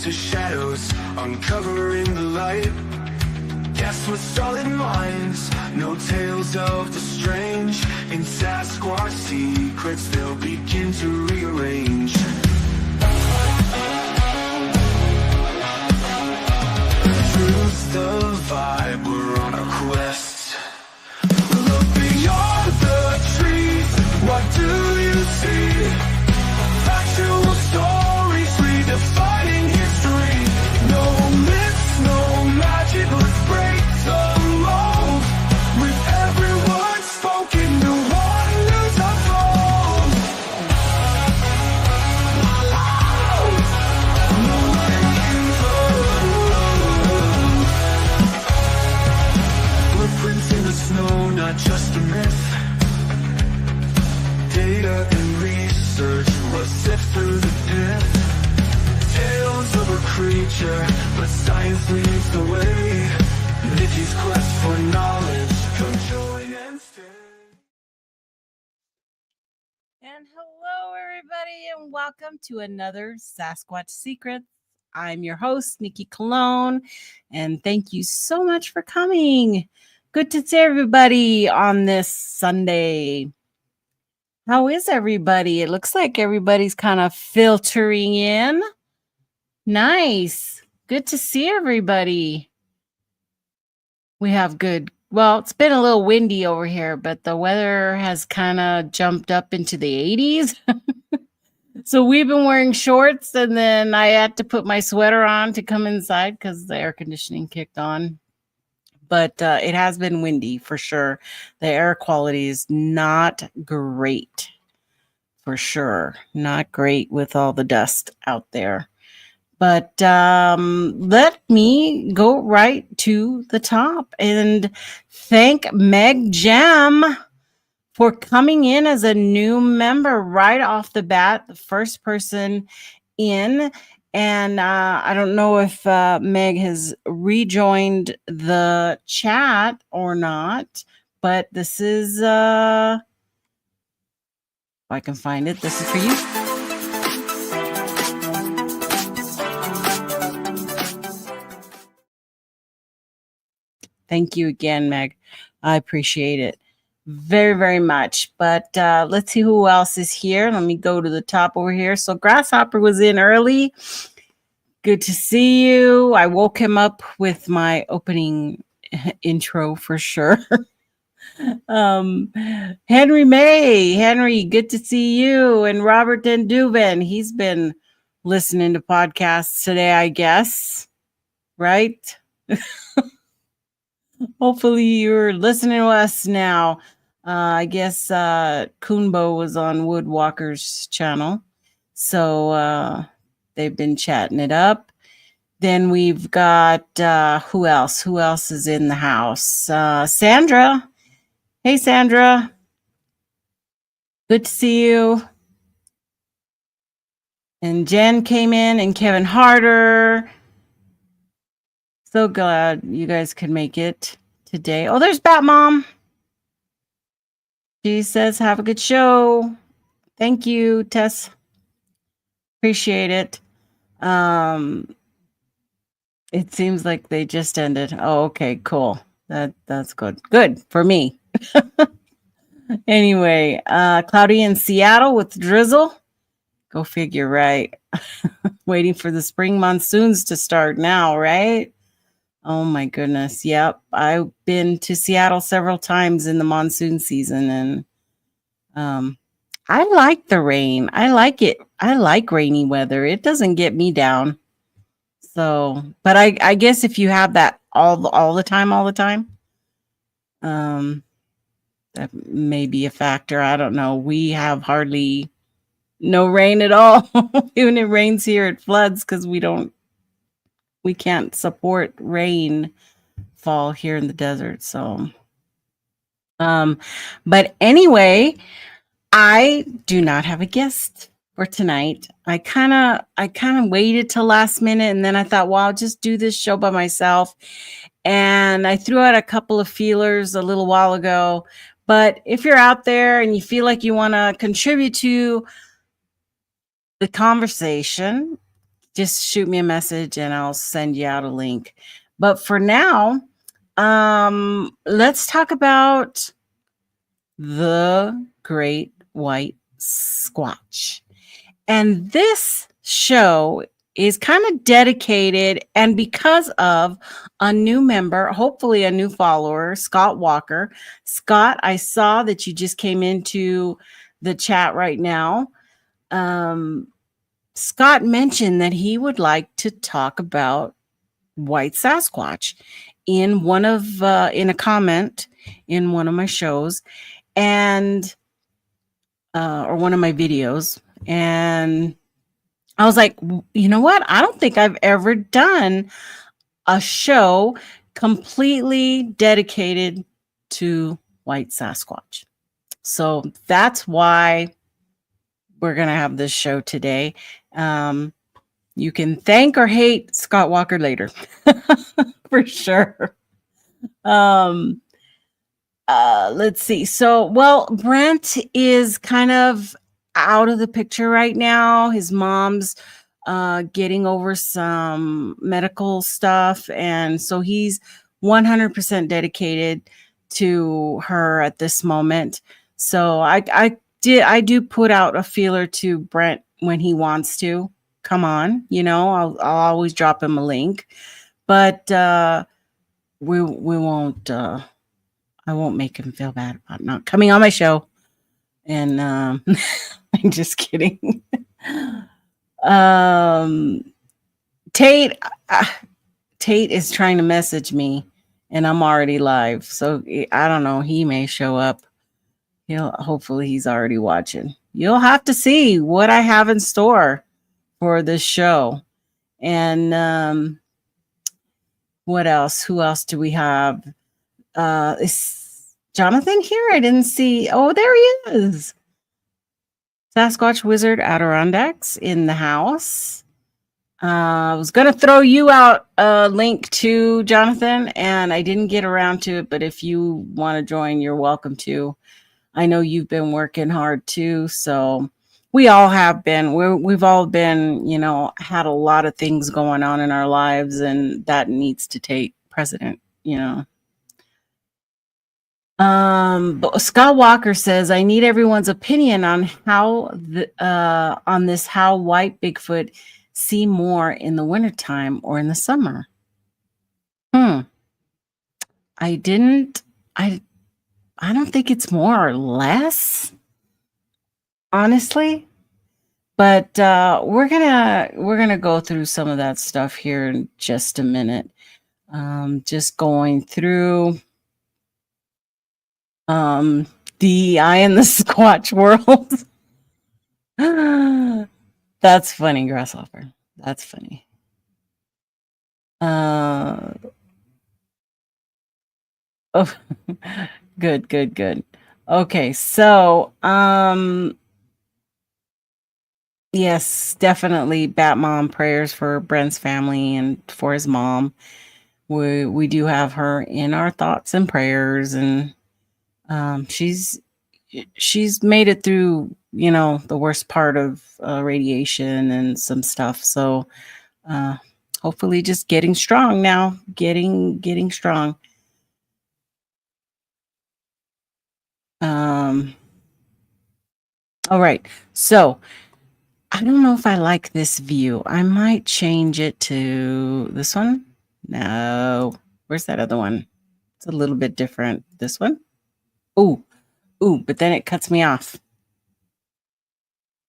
into shadows, uncovering the light. Guests with solid minds, no tales of the strange. In Sasquatch Secrets, they'll begin to rearrange. Truth's the vibe, we're on a quest. Look beyond the trees, what do you see? Factual stories redefining history. No myths, no magic, let's break the mold. With every word spoken, new wonders unfold. Footprints in the snow, not just a myth. Data and research will sift through the pith. Tales of a creature, but science leads the way. Nikki's quest for knowledge, come join and stay. And hello, everybody, and welcome to another Sasquatch Secrets. I'm your host, Nikki Colon, and thank you so much for coming. Good to see everybody on this Sunday. How is everybody? It looks like everybody's kind of filtering in. Nice. Good to see everybody. We have good. Well, it's been a little windy over here, but the weather has kind of jumped up into the 80s. So we've been wearing shorts, and then I had to put my sweater on to come inside because the air conditioning kicked on. But it has been windy for sure. The air quality is not great, for sure. Not great with all the dust out there. But let me go right to the top and thank Meg Jam for coming in as a new member right off the bat, the first person in. And I don't know if Meg has rejoined the chat or not, but this is, if I can find it, this is for you. Thank you again, Meg. I appreciate it very, very much. But let's see who else is here. Let me go to the top over here. So Grasshopper was in early. Good to see you. I woke him up with my opening intro for sure. Henry May. Henry, good to see you. And Robert Denduven. He's been listening to podcasts today, I guess. Right? Hopefully you're listening to us now. I guess Kunbo was on Woodwalker's channel. So they've been chatting it up. Then we've got, who else? Who else is in the house? Sandra. Hey, Sandra. Good to see you. And Jen came in, and Kevin Harder. So glad you guys could make it today. Oh, there's Bat Mom. She says, have a good show. Thank you, Tess. Appreciate it. It seems like they just ended. Oh, okay, cool. That's good. Good for me. Anyway, cloudy in Seattle with drizzle. Go figure, right? Waiting for the spring monsoons to start now, right? Oh my goodness. Yep. I've been to Seattle several times in the monsoon season, and I like the rain. I like it. I like rainy weather. It doesn't get me down. So, but I guess if you have that all the time, that may be a factor. I don't know. We have hardly no rain at all. When it rains here, it floods because we can't support rainfall here in the desert. So, but anyway, I do not have a guest for tonight. I kind of waited till last minute, and then I thought, well, I'll just do this show by myself. And I threw out a couple of feelers a little while ago. But if you're out there and you feel like you want to contribute to the conversation, just shoot me a message and I'll send you out a link. But for now, let's talk about the Great White Squatch. And this show is kind of dedicated, and because of a new member, hopefully a new follower, Scott Walker. Scott, I saw that you just came into the chat right now. Scott mentioned that he would like to talk about White Sasquatch in a comment in one of my shows, and or one of my videos. And I was like, you know what? I don't think I've ever done a show completely dedicated to White Sasquatch. So that's why we're going to have this show today. You can thank or hate Scott Walker later, for sure. Let's see. So, well, Brent is kind of out of the picture right now. His mom's getting over some medical stuff, and so he's 100% dedicated to her at this moment. So I do put out a feeler to Brent when he wants to come on. I'll always drop him a link, but we won't. I won't make him feel bad about not coming on my show. And I'm just kidding. Tate is trying to message me, and I'm already live. So I don't know. He may show up. Hopefully he's already watching. You'll have to see what I have in store for this show. And what else? Who else do we have? Is Jonathan here? I didn't see. Oh, there he is. Sasquatch Wizard Adirondacks in the house. I was going to throw you out a link to Jonathan, and I didn't get around to it. But if you want to join, you're welcome to. I know you've been working hard too. So we all have been. We've all been, had a lot of things going on in our lives, and that needs to take precedent, But Scott Walker says, I need everyone's opinion on how how white Bigfoot see more in the wintertime or in the summer. I don't think it's more or less, honestly. But we're gonna go through some of that stuff here in just a minute. Just going through DEI in the Squatch world. That's funny, Grasshopper. That's funny. Oh, good. Okay, so yes, definitely Batmom prayers for Brent's family and for his mom. We do have her in our thoughts and prayers, and she's made it through, the worst part of radiation and some stuff. So hopefully just getting strong now, getting strong. All right. So I don't know if I like this view. I might change it to this one. No, where's that other one? It's a little bit different. This one. Ooh, but then it cuts me off.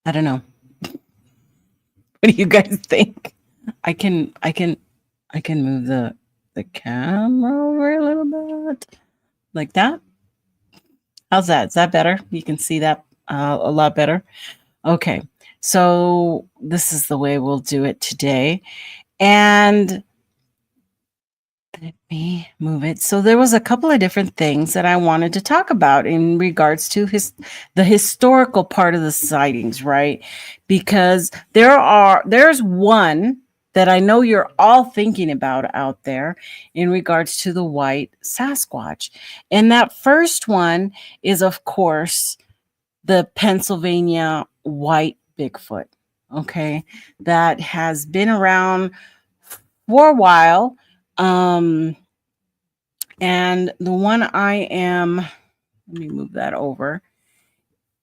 I don't know. What do you guys think? I can move the camera over a little bit like that. How's that? Is that better? You can see that a lot better. Okay, so this is the way we'll do it today. And let me move it. So there was a couple of different things that I wanted to talk about in regards to the historical part of the sightings, right? Because there's one that I know you're all thinking about out there in regards to the White Sasquatch. And that first one is, of course, the Pennsylvania white Bigfoot. okay, that has been around for a while. And the one let me move that over,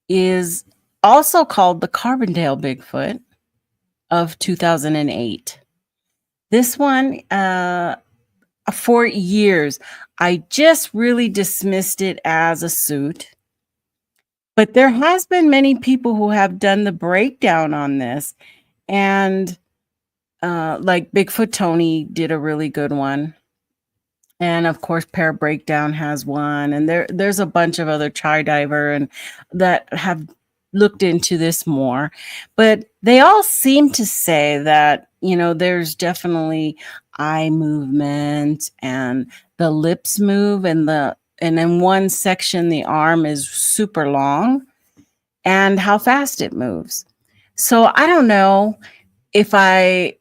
is also called the Carbondale Bigfoot of 2008. This one, for years, I just really dismissed it as a suit. But there has been many people who have done the breakdown on this. And like Bigfoot Tony did a really good one. And of course, Pear Breakdown has one. And there's a bunch of other Chai Diver and that have looked into this more. But they all seem to say that, there's definitely eye movement and the lips move, and in one section the arm is super long, and how fast it moves. So I don't know if I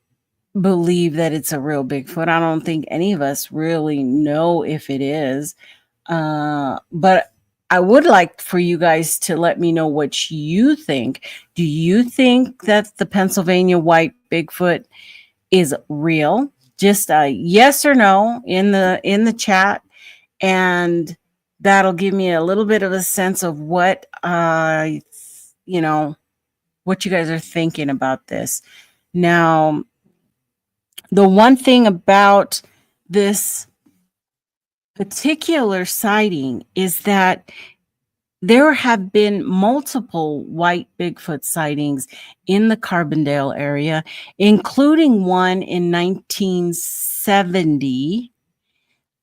believe that it's a real Bigfoot. I don't think any of us really know if it is. But I would like for you guys to let me know what you think. Do you think that the Pennsylvania white Bigfoot is real? Just a yes or no in the chat, and that'll give me a little bit of a sense of what what you guys are thinking about this. Now, the one thing about this particular sighting is that there have been multiple white Bigfoot sightings in the Carbondale area, including one in 1970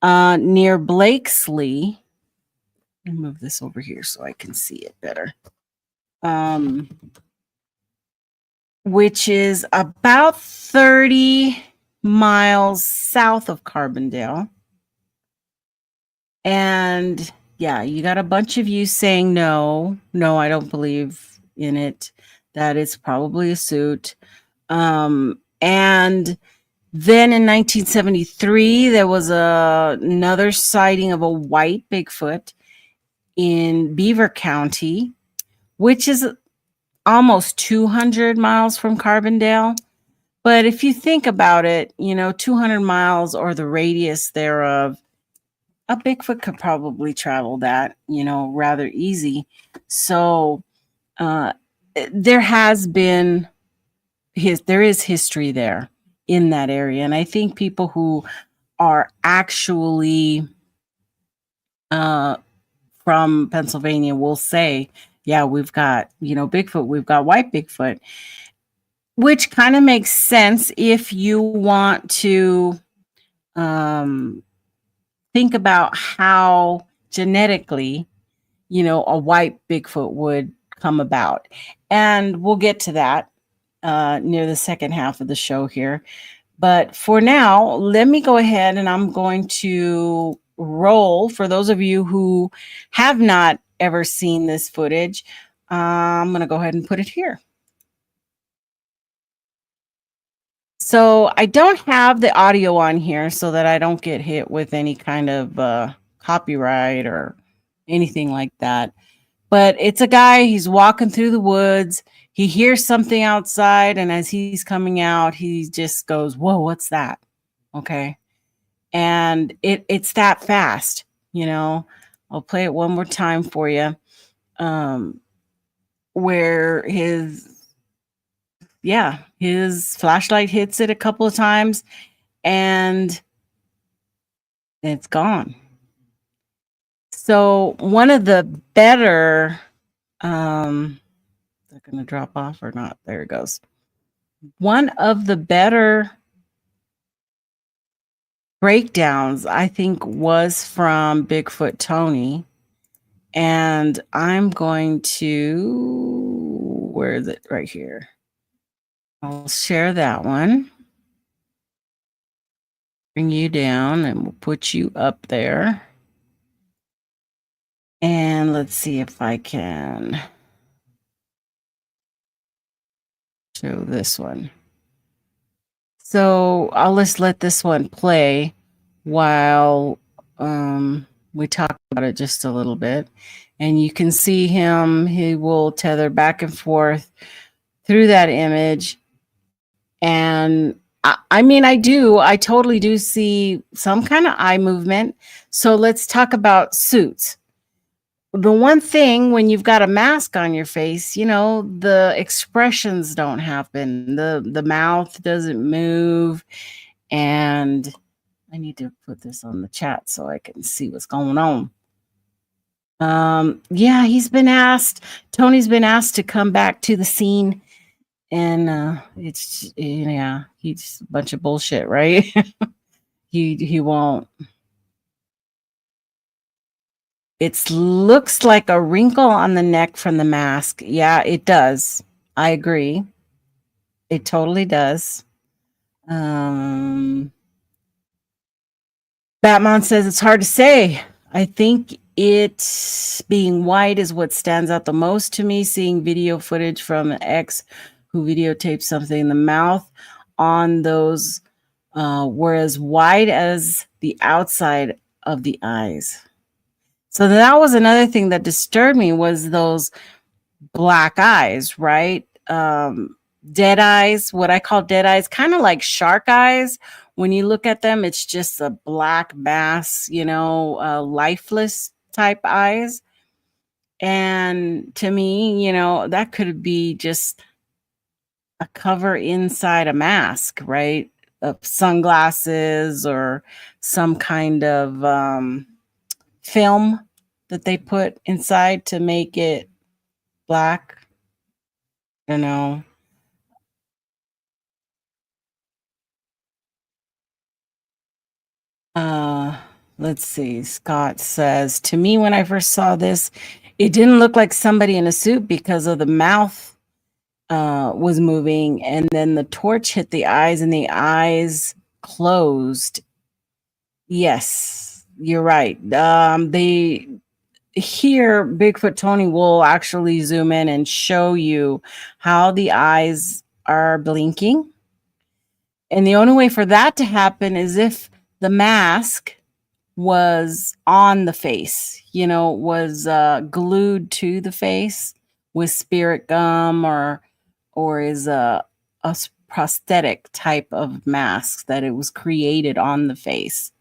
near Blakesley. Let me move this over here so I can see it better. Which is about 30 miles south of Carbondale. And yeah, you got a bunch of you saying no, I don't believe in it, that it's probably a suit. And then in 1973, there was another sighting of a white Bigfoot in Beaver County, which is almost 200 miles from Carbondale. But if you think about it, 200 miles or the radius thereof, a Bigfoot could probably travel that, rather easy. So there is history there in that area. And I think people who are actually from Pennsylvania will say, yeah, we've got, Bigfoot, we've got white Bigfoot, which kind of makes sense if you want to think about how genetically, a white Bigfoot would come about. And we'll get to that near the second half of the show here. But for now, let me go ahead and I'm going to roll. For those of you who have not ever seen this footage, I'm going to go ahead and put it here. So I don't have the audio on here so that I don't get hit with any kind of copyright or anything like that. But it's a guy, he's walking through the woods. He hears something outside, and as he's coming out, he just goes, whoa, what's that? Okay. And it's that fast, I'll play it one more time for you. Where his flashlight hits it a couple of times and it's gone. So one of the better, is that going to drop off or not? There it goes. One of the better breakdowns, I think, was from Bigfoot Tony. And I'm going to, where is it? Right here. I'll share that one. Bring you down and we'll put you up there. And let's see if I can show this one. So I'll just let this one play while we talk about it just a little bit. And you can see him, he will tether back and forth through that image. And I mean, I totally do see some kind of eye movement. So let's talk about suits. The one thing when you've got a mask on your face, the expressions don't happen. The mouth doesn't move. And I need to put this on the chat so I can see what's going on. Yeah, Tony's been asked to come back to the scene, and he's a bunch of bullshit, right? he won't. It looks like a wrinkle on the neck from the mask. Yeah, it does. I agree. It totally does. Batman says it's hard to say. I think it being white is what stands out the most to me. Seeing video footage from an ex who videotaped something in the mouth on those were as white as the outside of the eyes. So that was another thing that disturbed me, was those black eyes, right? Dead eyes, what I call dead eyes, kind of like shark eyes. When you look at them, it's just a black mass, lifeless type eyes. And to me, that could be just a cover inside a mask, right? Of sunglasses or some kind of film that they put inside to make it black. Let's see. Scott says, to me, when I first saw this, it didn't look like somebody in a suit because of the mouth was moving, and then the torch hit the eyes and the eyes closed. Yes, you're right. Here, Bigfoot Tony will actually zoom in and show you how the eyes are blinking. And the only way for that to happen is if the mask was on the face, was glued to the face with spirit gum or is a prosthetic type of mask that it was created on the face,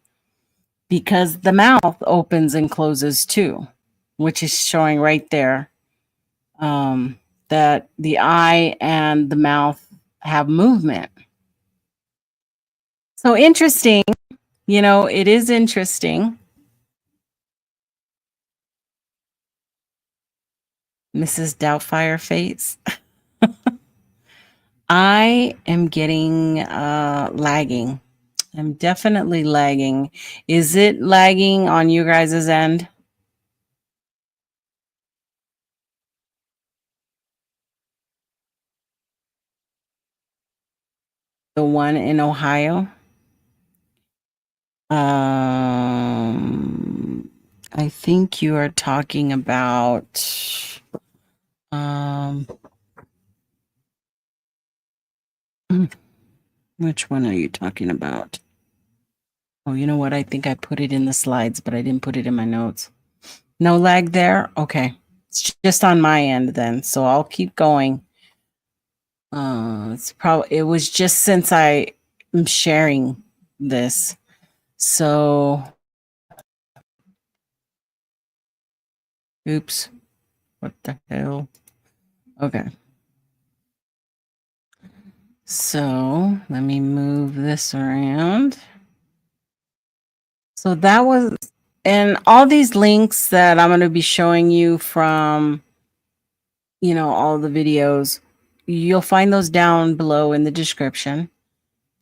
because the mouth opens and closes too, which is showing right there, that the eye and the mouth have movement. So interesting. It is interesting. Mrs. Doubtfire Fates. I am getting lagging. I'm definitely lagging. Is it lagging on you guys' end? The one in Ohio? I think you are talking about which one are you talking about? Oh, you know what? I think I put it in the slides, but I didn't put it in my notes. No lag there? Okay. It's just on my end then, so I'll keep going. It was just since I am sharing this. So, oops. What the hell? Okay. So let me move this around. So that was, and all these links that I'm going to be showing you from, all the videos, you'll find those down below in the description,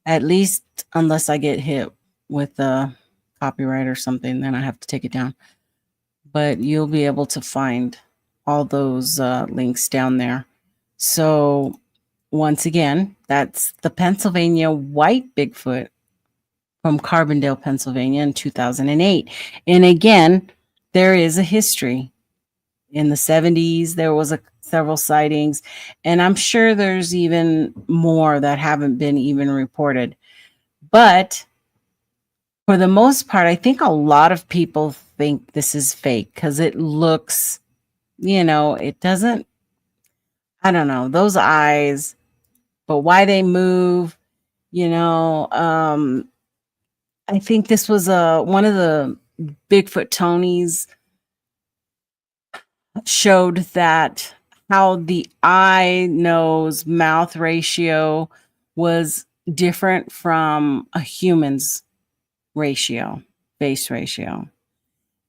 at least unless I get hit with a copyright or something, then I have to take it down. But you'll be able to find all those links down there. So once again, that's the Pennsylvania white Bigfoot from Carbondale, Pennsylvania in 2008. And again, there is a history. In the 70s, there was several sightings, and I'm sure there's even more that haven't been even reported. But for the most part, I think a lot of people think this is fake because it looks, it doesn't, I don't know, those eyes, but why they move, you know, I think this was one of the Bigfoot Tonys showed that how the eye nose mouth ratio was different from a human's ratio, face ratio.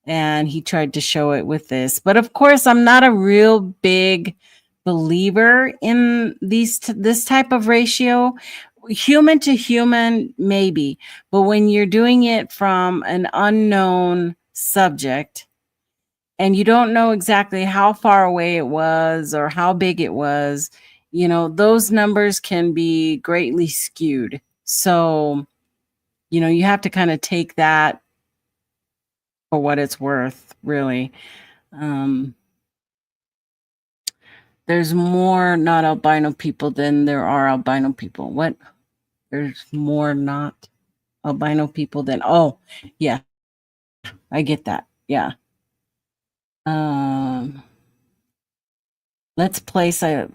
And he tried to show it with this. But of course, I'm not a real big believer in this type of ratio. Human to human, maybe. But when you're doing it from an unknown subject and you don't know exactly how far away it was or how big it was, you know, those numbers can be greatly skewed. So, you know, you have to kind of take that for what it's worth, really. There's more not albino people than there are albino people. What? There's more not albino people than, oh, yeah, I get that. Yeah. Let's place the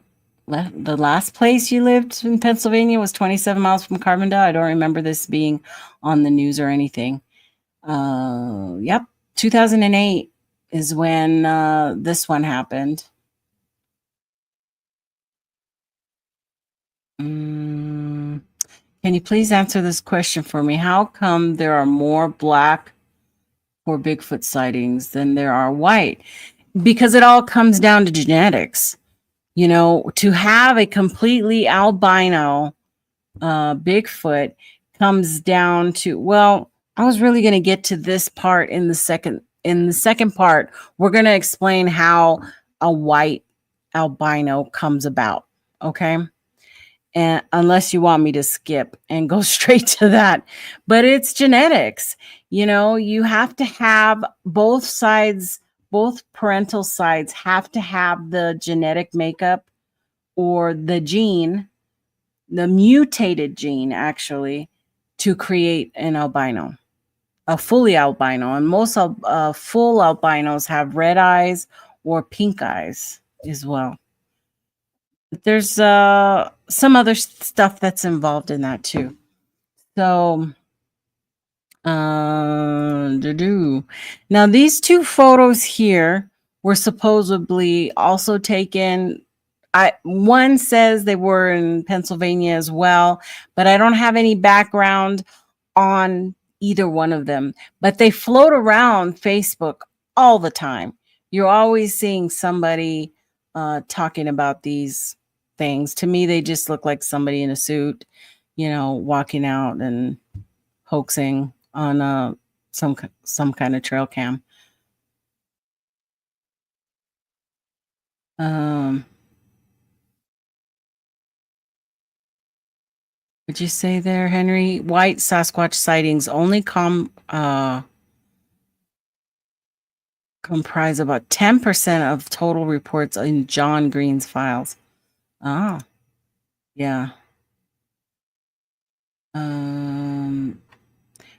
last place you lived in Pennsylvania was 27 miles from Carbondale. I don't remember this being on the news or anything. Yep. 2008 is when this one happened. Can you please answer this question for me? How come there are more black or Bigfoot sightings than there are white? Because it all comes down to genetics. You know, to have a completely albino Bigfoot comes down to, well, I was really going to get to this part in the second part. We're going to explain how a white albino comes about. Okay. And unless you want me to skip and go straight to that, but it's genetics. You know, you have to have both sides, both parental sides have to have the genetic makeup or the gene, the mutated gene actually, to create an albino, a fully albino. And most full albinos have red eyes or pink eyes as well. But there's some other stuff that's involved in that too. So, now these two photos here were supposedly also taken. One says they were in Pennsylvania as well, but I don't have any background on either one of them. But they float around Facebook all the time. You're always seeing somebody talking about these things. To me, they just look like somebody in a suit, you know, walking out and hoaxing on some kind of trail cam. Would you say there, Henry? White Sasquatch sightings only comprise about 10% of total reports in John Green's files. Ah, yeah.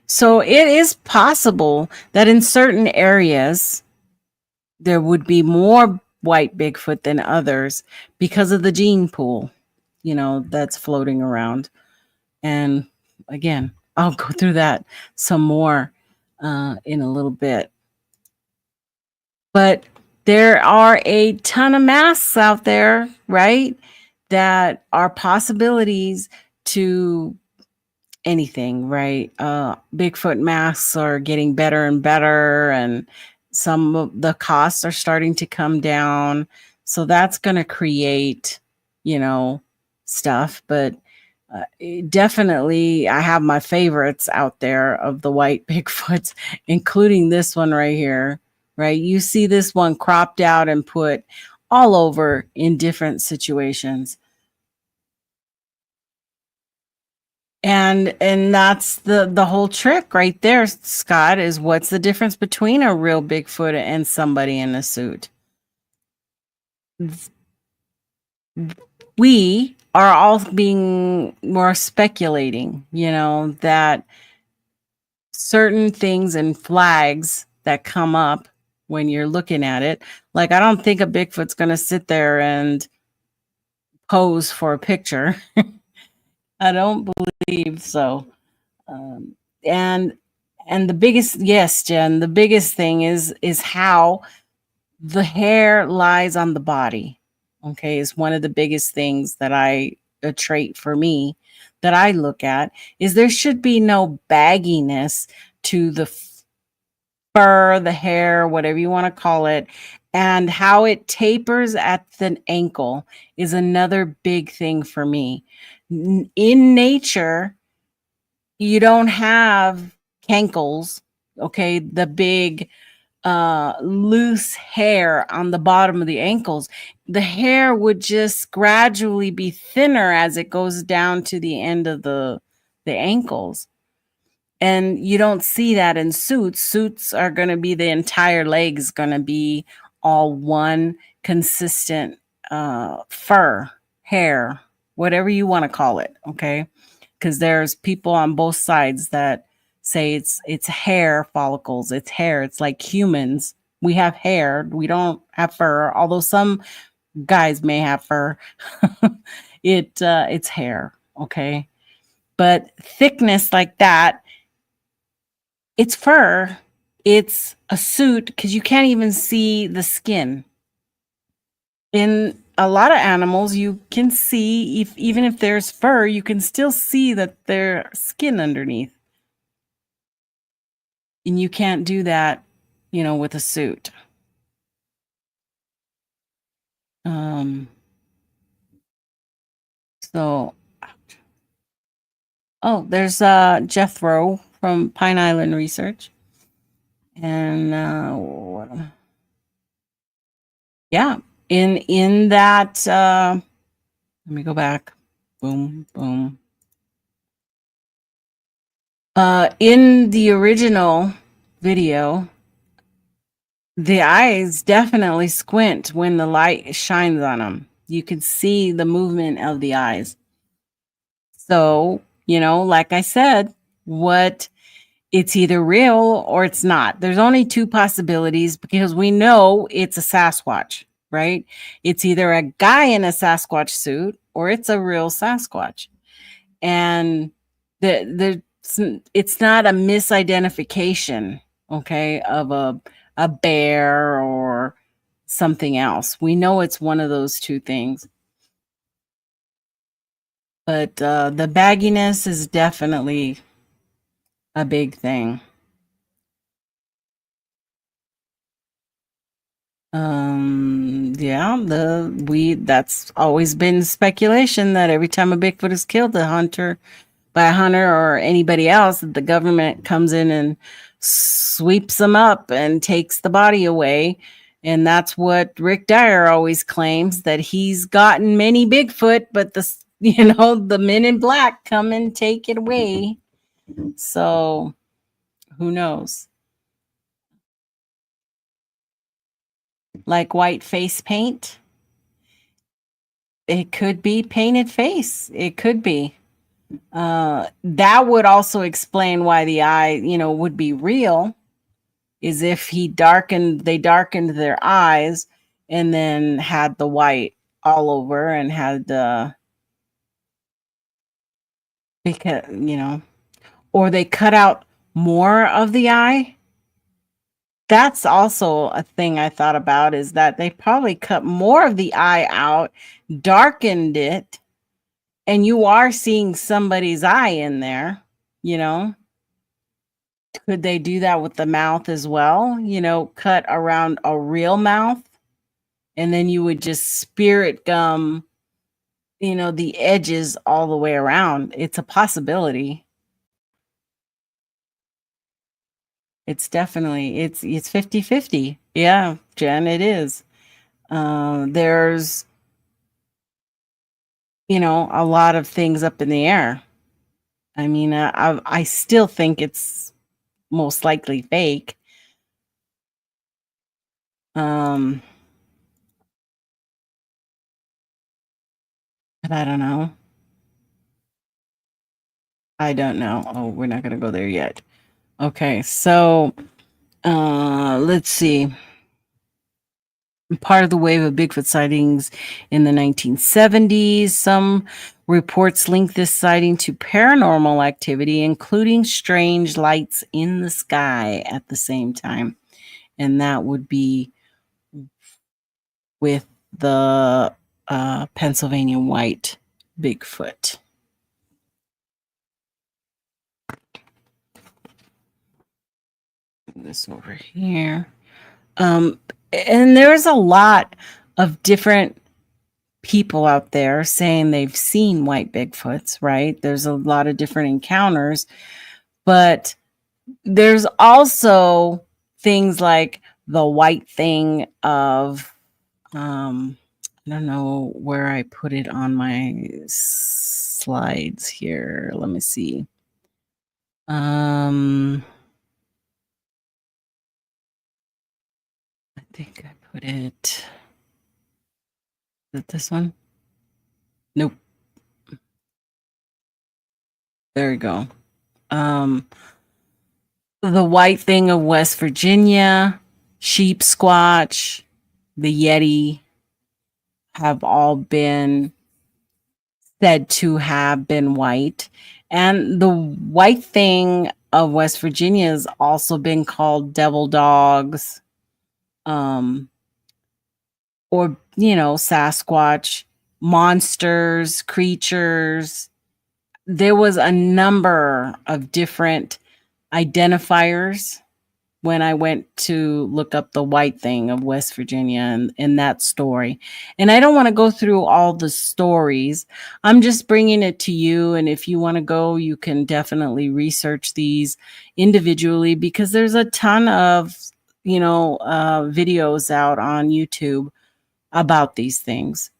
So it is possible that in certain areas there would be more white Bigfoot than others because of the gene pool, you know, that's floating around. And again, I'll go through that some more in a little bit. But there are a ton of masks out there, right? That are possibilities to anything, right? Bigfoot masks are getting better and better, and some of the costs are starting to come down. So that's going to create, you know, stuff. But definitely, I have my favorites out there of the white Bigfoots, including this one right here, right? You see this one cropped out and put all over in different situations. And that's the whole trick right there, Scott, is what's the difference between a real Bigfoot and somebody in a suit? We are all being more speculating, you know, that certain things and flags that come up when you're looking at it. Like, I don't think a Bigfoot's going to sit there and pose for a picture. I don't believe so. And the biggest, yes, Jen, the biggest thing is how the hair lies on the body. Okay, is one of the biggest things that a trait for me that I look at is there should be no bagginess to the fur, the hair, whatever you want to call it, and how it tapers at the ankle is another big thing for me. In nature, you don't have cankles, okay, the big loose hair on the bottom of the ankles. The hair would just gradually be thinner as it goes down to the end of the ankles. And you don't see that in suits. Suits are going to be the entire legs going to be all one consistent fur, hair, whatever you want to call it, okay? Because there's people on both sides that say it's hair follicles, it's hair. It's like humans. We have hair, we don't have fur, although some guys may have fur. It's hair, okay? But thickness like that, it's fur. It's a suit because you can't even see the skin. In a lot of animals, you can see, even if there's fur, you can still see that there's skin underneath. And you can't do that, with a suit. So, there's Jethro from Pine Island Research. And yeah, in that, let me go back. Boom, boom. In the original video, the eyes definitely squint when the light shines on them. You can see the movement of the eyes. So, like I said, it's either real or it's not. There's only two possibilities because we know it's a Sasquatch, right? It's either a guy in a Sasquatch suit or it's a real Sasquatch. And it's not a misidentification, okay, of a bear or something else. We know it's one of those two things. But the bagginess is definitely a big thing. Yeah, that's always been speculation that every time a Bigfoot is killed, by a hunter or anybody else, the government comes in and sweeps them up and takes the body away. And that's what Rick Dyer always claims, that he's gotten many Bigfoot, but the men in black come and take it away. So who knows? Like white face paint. It could be painted face. It could be. That would also explain why the eye, would be real, is if they darkened their eyes and then had the white all over and had because, or they cut out more of the eye. That's also a thing I thought about, is that they probably cut more of the eye out, darkened it, and you are seeing somebody's eye in there, Could they do that with the mouth as well? Cut around a real mouth, and then you would just spirit gum, the edges all the way around. It's a possibility. It's definitely, it's 50-50. Yeah, Jen, it is. There's, a lot of things up in the air. I mean, I still think it's most likely fake. But I don't know. Oh, we're not going to go there yet. Okay, so let's see. part of the wave of Bigfoot sightings in the 1970s. Some reports link this sighting to paranormal activity, including strange lights in the sky at the same time. And that would be with the Pennsylvanian white Bigfoot. This over here. And there's a lot of different people out there saying they've seen white Bigfoots, right? There's a lot of different encounters, but there's also things like the white thing of, I don't know where I put it on my slides here. Let me see. I think I put it. Is it this one? Nope. There we go. The white thing of West Virginia, sheep squatch, the Yeti have all been said to have been white. And the white thing of West Virginia has also been called devil dogs, or, Sasquatch, monsters, creatures. There was a number of different identifiers when I went to look up the white thing of West Virginia and in that story. And I don't want to go through all the stories. I'm just bringing it to you. And if you want to go, you can definitely research these individually, because there's a ton of, videos out on YouTube about these things,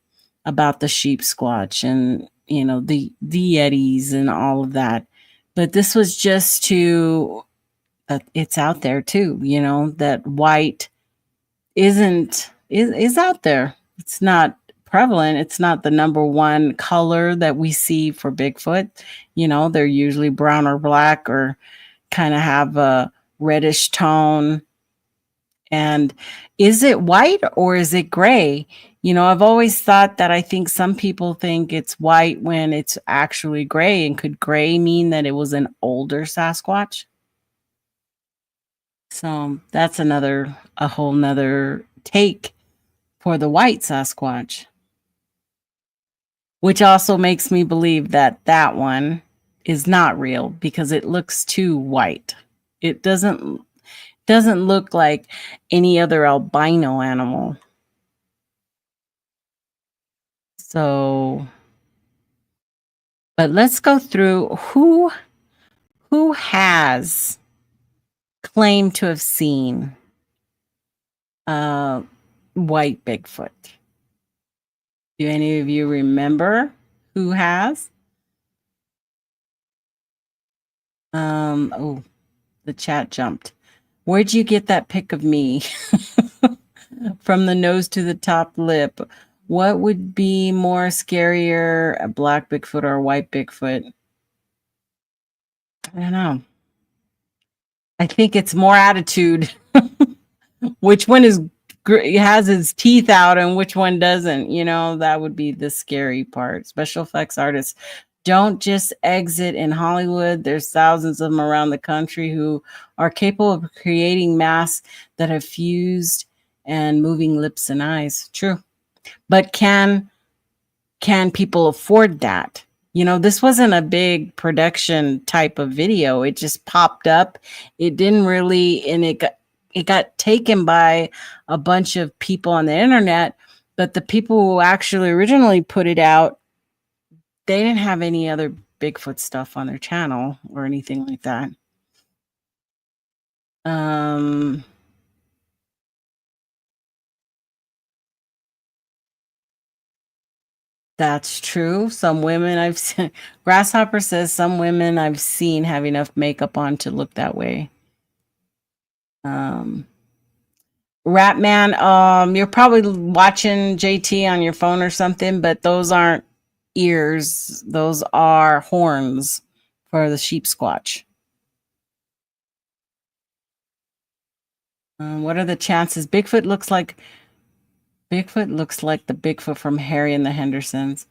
about the sheep squatch and, the Yetis and all of that. But this was just to, it's out there too, that white is out there. It's not prevalent. It's not the number one color that we see for Bigfoot. They're usually brown or black or kind of have a reddish tone. And is it white or is it gray? I've always thought that I think some people think it's white when it's actually gray. And could gray mean that it was an older Sasquatch? So that's a whole nother take for the white Sasquatch, which also makes me believe that one is not real because it looks too white. It doesn't look like any other albino animal. So, but let's go through who has claimed to have seen white Bigfoot. Do any of you remember who has? Oh, the chat jumped. Where'd you get that pic of me? From the nose to the top lip. What would be more scarier, a black Bigfoot or a white Bigfoot? I don't know. I think it's more attitude. Which one has his teeth out and which one doesn't? That would be the scary part. Special effects artists don't just exit in Hollywood. There's thousands of them around the country who are capable of creating masks that have fused and moving lips and eyes. True. But can people afford that? This wasn't a big production type of video. It just popped up. It didn't really, and it got taken by a bunch of people on the internet, but the people who actually originally put it out, they didn't have any other Bigfoot stuff on their channel or anything like that. That's true. Some women I've seen, Grasshopper says some women I've seen have enough makeup on to look that way. Ratman, you're probably watching JT on your phone or something, but those aren't ears. Those are horns for the sheep squatch. What are the chances? Bigfoot looks like Bigfoot looks like the Bigfoot from Harry and the Hendersons.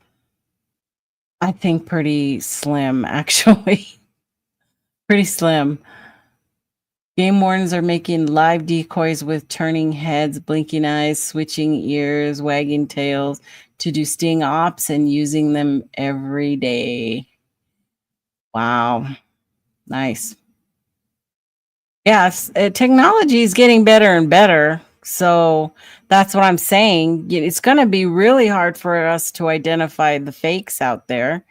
I think pretty slim, actually. Pretty slim. Game wardens are making live decoys with turning heads, blinking eyes, switching ears, wagging tails to do sting ops and using them every day. Wow. Nice. Yes, technology is getting better and better. So that's what I'm saying. It's going to be really hard for us to identify the fakes out there.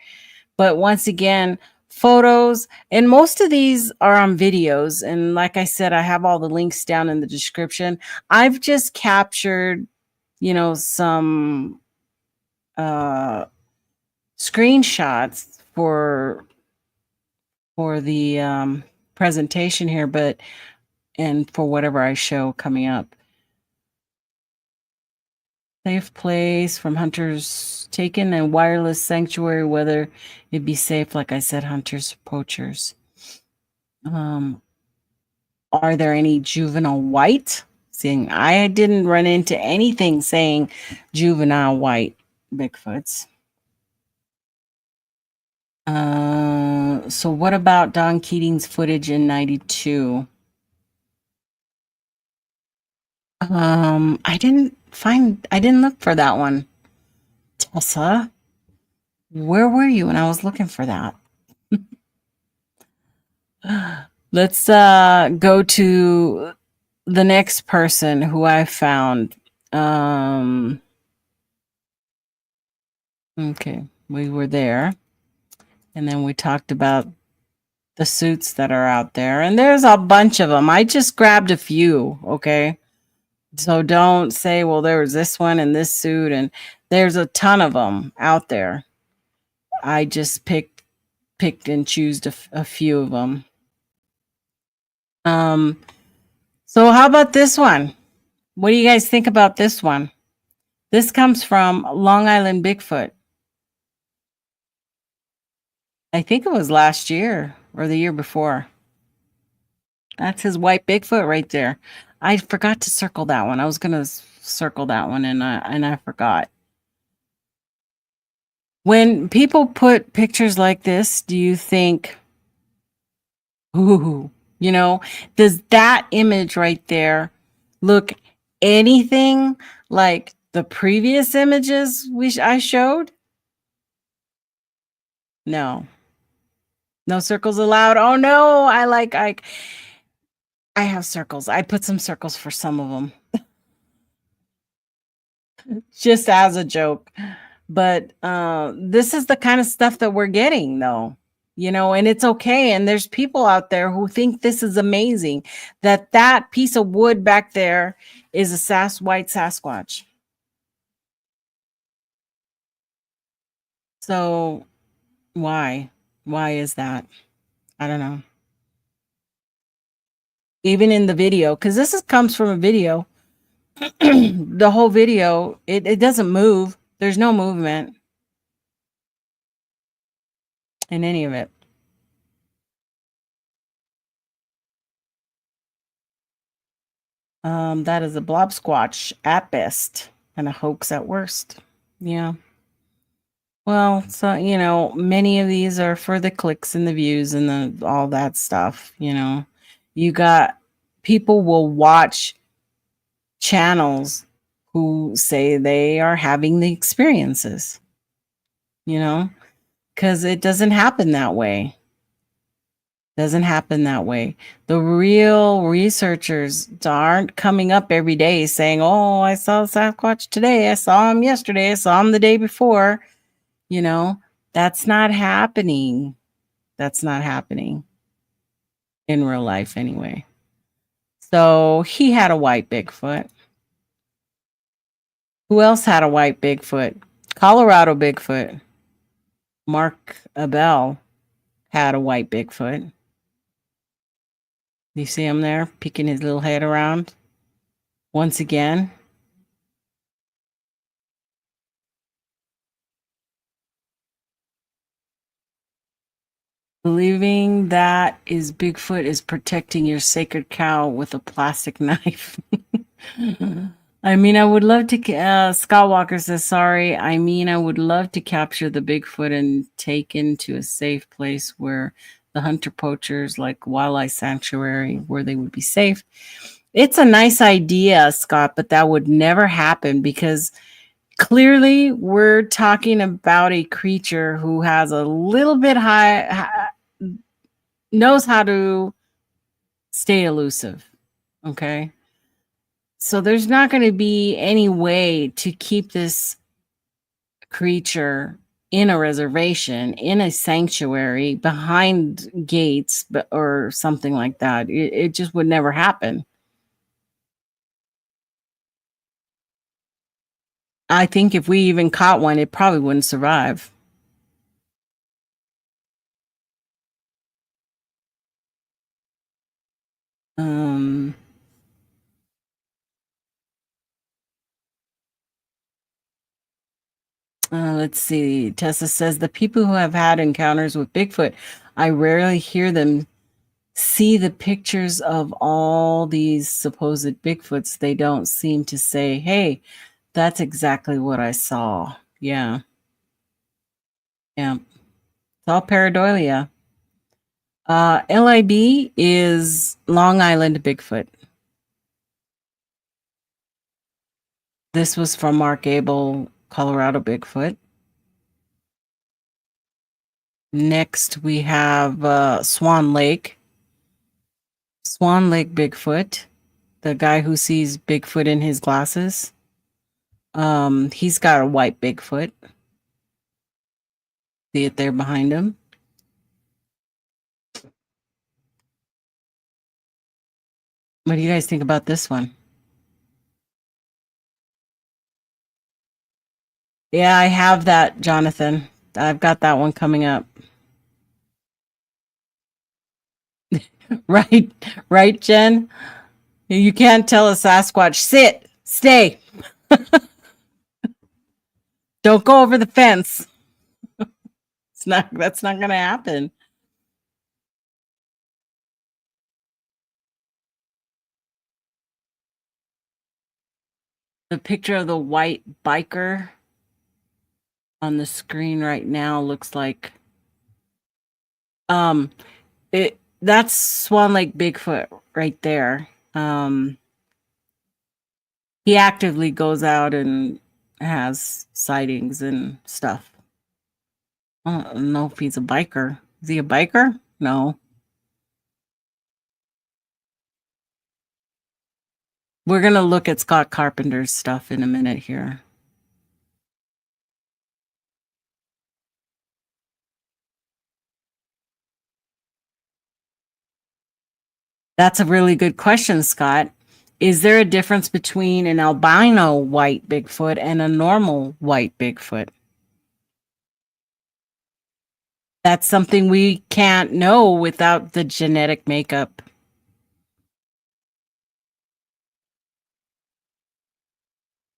But once again, photos, and most of these are on videos. And like I said, I have all the links down in the description. I've just captured, some screenshots for the presentation here, and for whatever I show coming up. Safe place from hunters taken and wireless sanctuary, whether it be safe, like I said, hunters, poachers. Are there any juvenile white? Seeing I didn't run into anything saying juvenile white Bigfoots. So what about Don Keating's footage in 92? I didn't look for that one. Tessa, where were you when I was looking for that? Let's go to the next person who I found. Okay, we were there. And then we talked about the suits that are out there. And there's a bunch of them. I just grabbed a few, okay? So don't say, well, there was this one and this suit, and there's a ton of them out there. I just picked and choose a few of them. So how about this one? What do you guys think about this one? This comes from Long Island Bigfoot. I think it was last year or the year before. That's his white Bigfoot right there. I forgot to circle that one. I was going to circle that one and I forgot. When people put pictures like this, do you think, ooh, does that image right there look anything like the previous images I showed? No. No circles allowed. Oh no, I have circles. I put some circles for some of them. Just as a joke. But this is the kind of stuff that we're getting though. And it's okay. And there's people out there who think this is amazing, that piece of wood back there is a white Sasquatch. So why is that? I don't know. Even in the video, because comes from a video. The whole video, it doesn't move. There's no movement in any of it. That is a blob squatch at best and a hoax at worst. Yeah. Well, so, many of these are for the clicks and the views and all that stuff. You got people will watch channels who say they are having the experiences, because it doesn't happen that way. The real researchers aren't coming up every day saying, oh, I saw Sasquatch today. I saw him yesterday. I saw him the day before. That's not happening. That's not happening in real life anyway. So he had a white Bigfoot. Who else had a white Bigfoot? Colorado Bigfoot. Mark Abel had a white Bigfoot. You see him there peeking his little head around once again. Believing that is Bigfoot is protecting your sacred cow with a plastic knife. I mean, I would love to. Scott Walker says, sorry. I mean, I would love to capture the Bigfoot and take into a safe place where the hunter poachers, like wildlife sanctuary, where they would be safe. It's a nice idea, Scott, but that would never happen because clearly we're talking about a creature who has a little bit knows how to stay elusive. Okay. So there's not going to be any way to keep this creature in a reservation, in a sanctuary, behind gates, or something like that. It just would never happen. I think if we even caught one, it probably wouldn't survive. Um, let's see. Tessa says the people who have had encounters with Bigfoot, I rarely hear them see the pictures of all these supposed Bigfoots. They don't seem to say, hey, that's exactly what I saw. Yeah. Yeah. It's all pareidolia. LIB is Long Island Bigfoot. This was from Mark Abel, Colorado Bigfoot. Next, we have Swan Lake. Swan Lake Bigfoot, the guy who sees Bigfoot in his glasses. He's got a white Bigfoot. See it there behind him. What do you guys think about this one? Yeah, I have that, Jonathan. I've got that one coming up. Right, right, Jen? You can't tell a Sasquatch, sit, stay. Don't go over the fence. That's not gonna happen. The picture of the white biker on the screen right now looks like that's Swan Lake Bigfoot right there. He actively goes out and has sightings and stuff. I don't know if he's a biker. Is he a biker? No. We're going to look at Scott Carpenter's stuff in a minute here. That's a really good question, Scott. Is there a difference between an albino white Bigfoot and a normal white Bigfoot? That's something we can't know without the genetic makeup.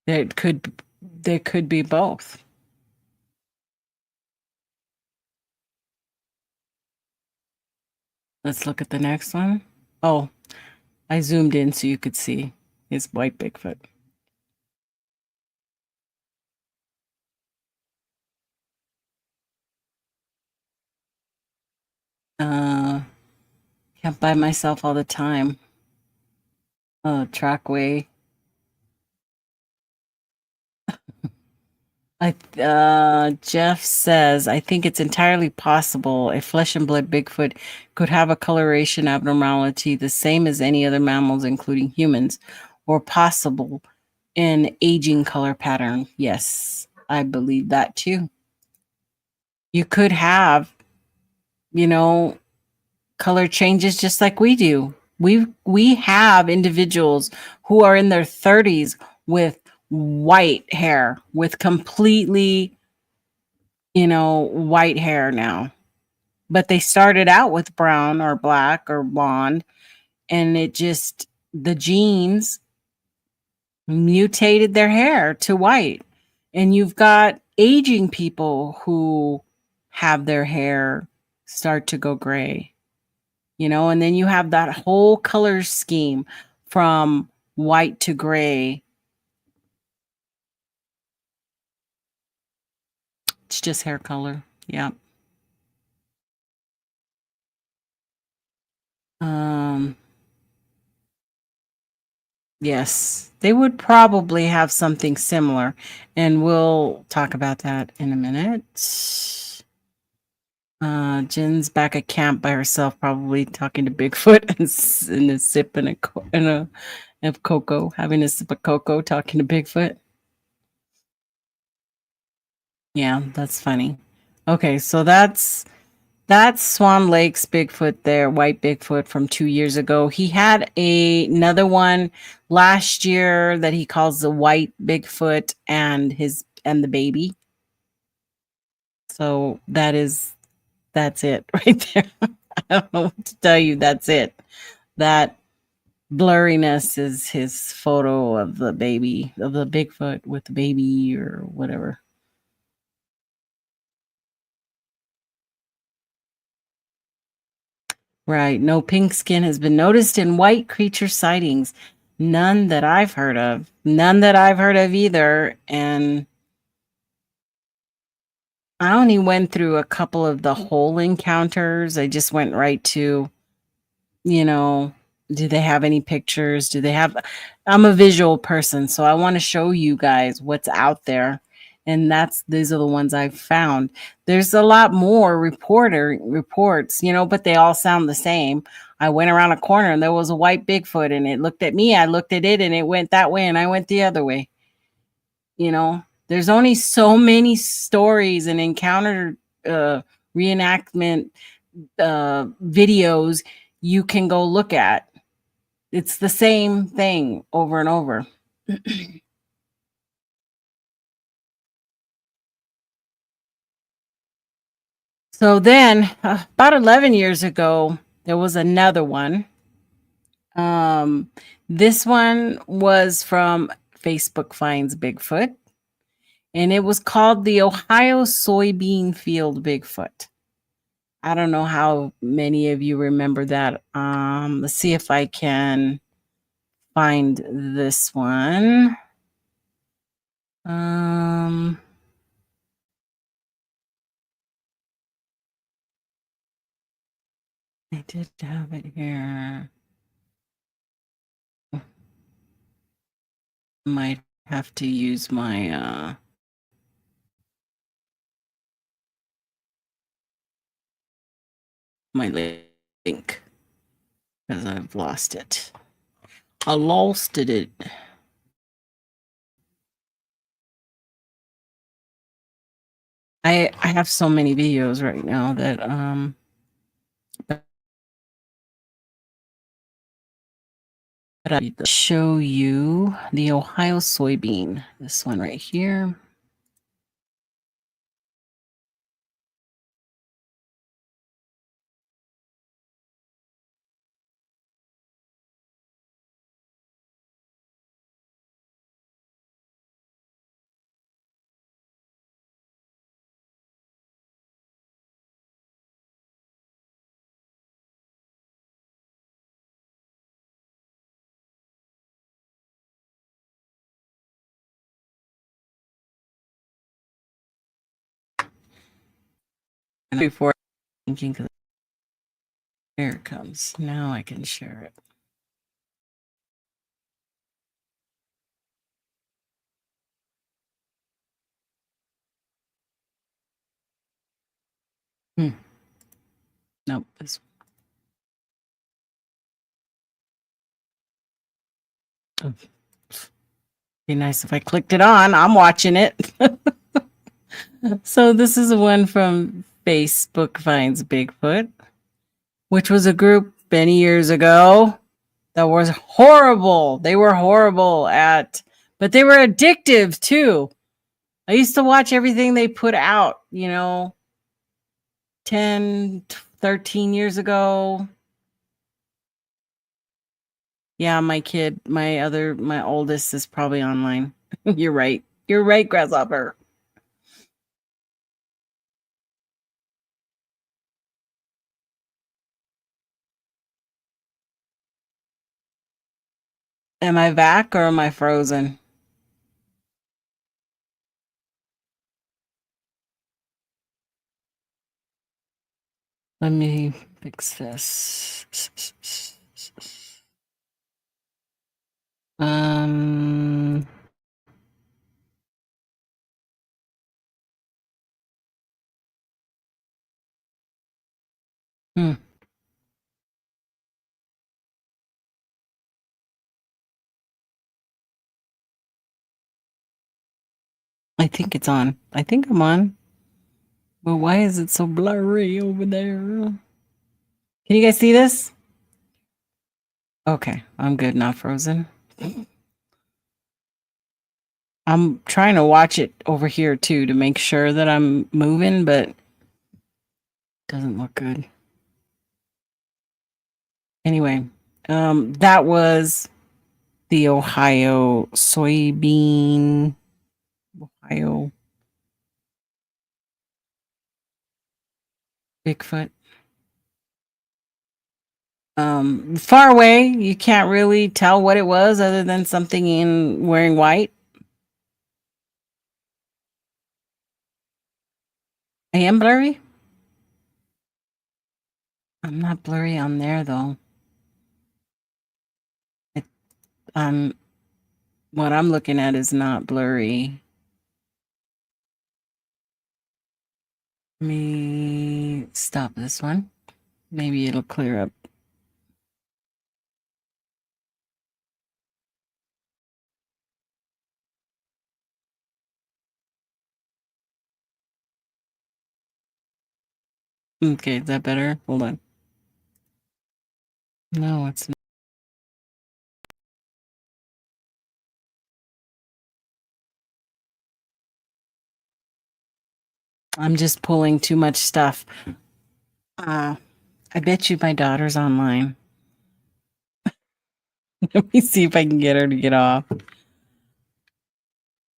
There could be both. Let's look at the next one. Oh, I zoomed in so you could see his white Bigfoot. Can't by myself all the time. Trackway. Jeff says, I think it's entirely possible a flesh and blood Bigfoot could have a coloration abnormality the same as any other mammals, including humans, or possible an aging color pattern. Yes, I believe that too. You could have, color changes just like we do. We have individuals who are in their 30s with white hair, with completely, white hair now. But they started out with brown or black or blonde, and the genes mutated their hair to white. And you've got aging people who have their hair start to go gray, and then you have that whole color scheme from white to gray It's just hair color. Yeah. Yes, they would probably have something similar, and we'll talk about that in a minute. Jen's back at camp by herself, probably talking to Bigfoot and a sip and a of cocoa, having a sip of cocoa, talking to Bigfoot. Yeah, that's funny. Okay, so that's Swan Lake's Bigfoot there, white Bigfoot from 2 years ago. He had another one last year that he calls the white Bigfoot and the baby. So that's it right there. I don't know what to tell you. That's it. That blurriness is his photo of the baby, of the Bigfoot with the baby or whatever. Right. No pink skin has been noticed in white creature sightings. None that I've heard of. None that I've heard of either. And I only went through a couple of the whole encounters. I just went right to, do they have any pictures? I'm a visual person, so I want to show you guys what's out there. And these are the ones I've found. There's a lot more reports, but they all sound the same. I went around a corner and there was a white Bigfoot and it looked at me. I looked at it and it went that way and I went the other way. There's only so many stories and encounter reenactment videos you can go look at. It's the same thing over and over. So then, about 11 years ago, there was another one. This one was from Facebook Finds Bigfoot, and it was called the Ohio Soybean Field Bigfoot. I don't know how many of you remember that. Let's see if I can find this one. I did have it here. Might have to use my my link because I've lost it. I lost it. I have so many videos right now that but I show you the Ohio soybean. This one right here. And before thinking, here it comes. Now I can share it. Nope. This one. Be nice if I clicked it on. I'm watching it. So this is one from Facebook Finds Bigfoot, which was a group many years ago that was horrible. They were horrible but they were addictive too. I used to watch everything they put out, 10, 13 years ago. Yeah, my oldest is probably online. You're right. You're right, Grasshopper. Am I back or am I frozen? Let me fix this. Um, hmm. I think it's on. I think I'm on. But why is it so blurry over there? Can you guys see this? Okay, I'm good, not frozen. I'm trying to watch it over here too to make sure that I'm moving, but it doesn't look good. Anyway, that was the Ohio soybean, Ohio Bigfoot. Far away, you can't really tell what it was other than something in wearing white. I am blurry. I'm not blurry on there though. It, um, what I'm looking at is not blurry. Let me stop this one. Maybe it'll clear up. Okay, is that better? Hold on. No, it's not. I'm just pulling too much stuff. I bet you my daughter's online. Let me see if I can get her to get off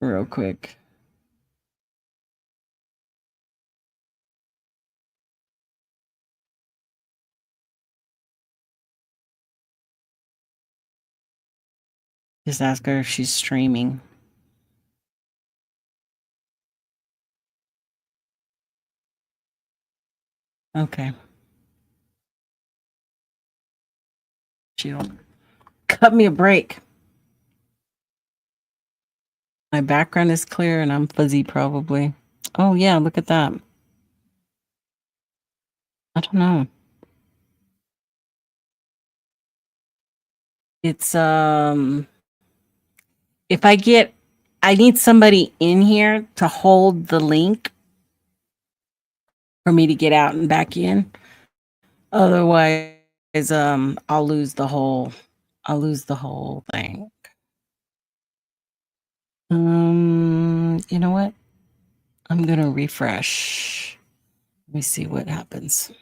real quick. Just ask her if she's streaming. Okay. She'll cut me a break. My background is clear and I'm fuzzy probably. Oh yeah, look at that. I don't know. It's if I need somebody in here to hold the link for me to get out and back in. Otherwise, I'll lose the whole thing. You know what? I'm gonna refresh. Let me see what happens.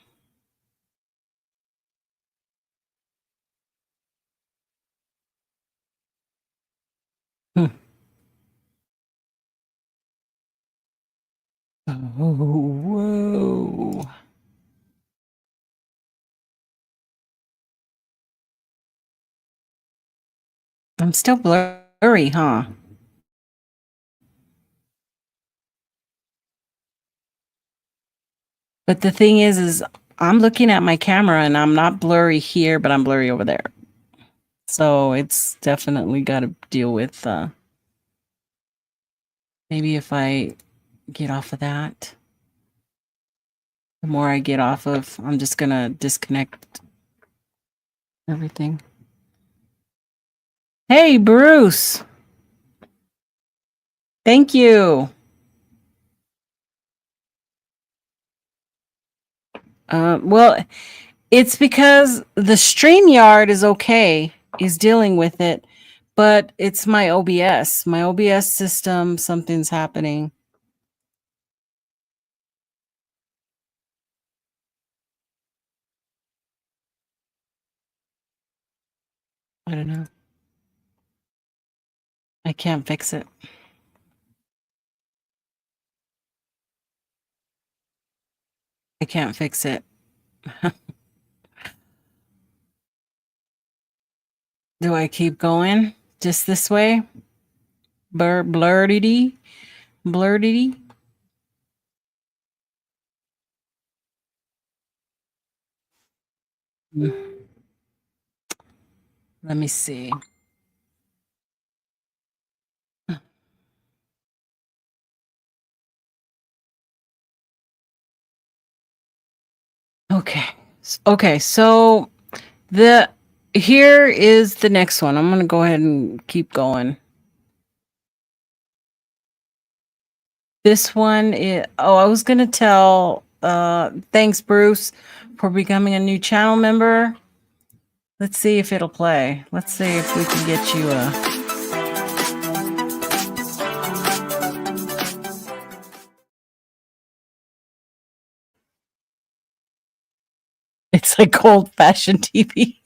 Oh, whoa. I'm still blurry, huh? But the thing is I'm looking at my camera and I'm not blurry here, but I'm blurry over there. So it's definitely got to deal with maybe if I get off of that. The more I get off of, I'm just going to disconnect everything. Hey, Bruce. Thank you. Well, it's because the StreamYard is okay, is dealing with it, but it's my OBS. My OBS system, something's happening. I don't know. I can't fix it. I can't fix it. Do I keep going just this way? Blurdy. Let me see. Okay. Okay, so here is the next one. I'm going to go ahead and keep going. This one is, I was going to tell, thanks, Bruce, for becoming a new channel member. Let's see if it'll play. Let's see if we can get you a... It's like old-fashioned TV.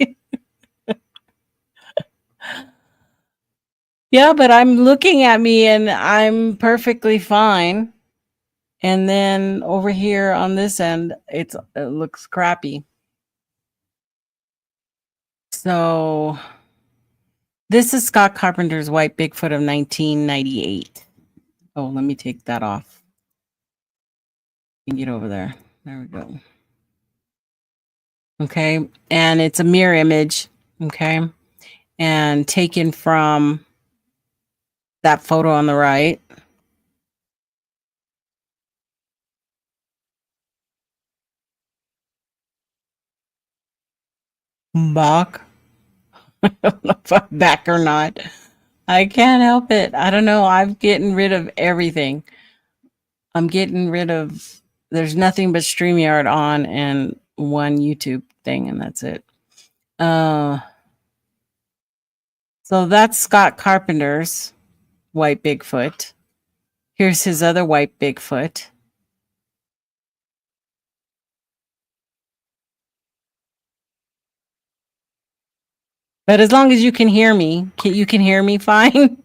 Yeah, but I'm looking at me and I'm perfectly fine. And then over here on this end, it looks crappy. So this is Scott Carpenter's White Bigfoot of 1998. Oh, let me take that off. You can get over there. There we go. Okay. And it's a mirror image. Okay. And taken from that photo on the right. Back. I don't know if I'm back or not. I can't help it. I don't know. I'm getting rid of everything. I'm getting rid of, there's nothing but StreamYard on and one YouTube thing, and that's it. So that's Scott Carpenter's White Bigfoot. Here's his other White Bigfoot. But as long as you can hear me, you can hear me fine.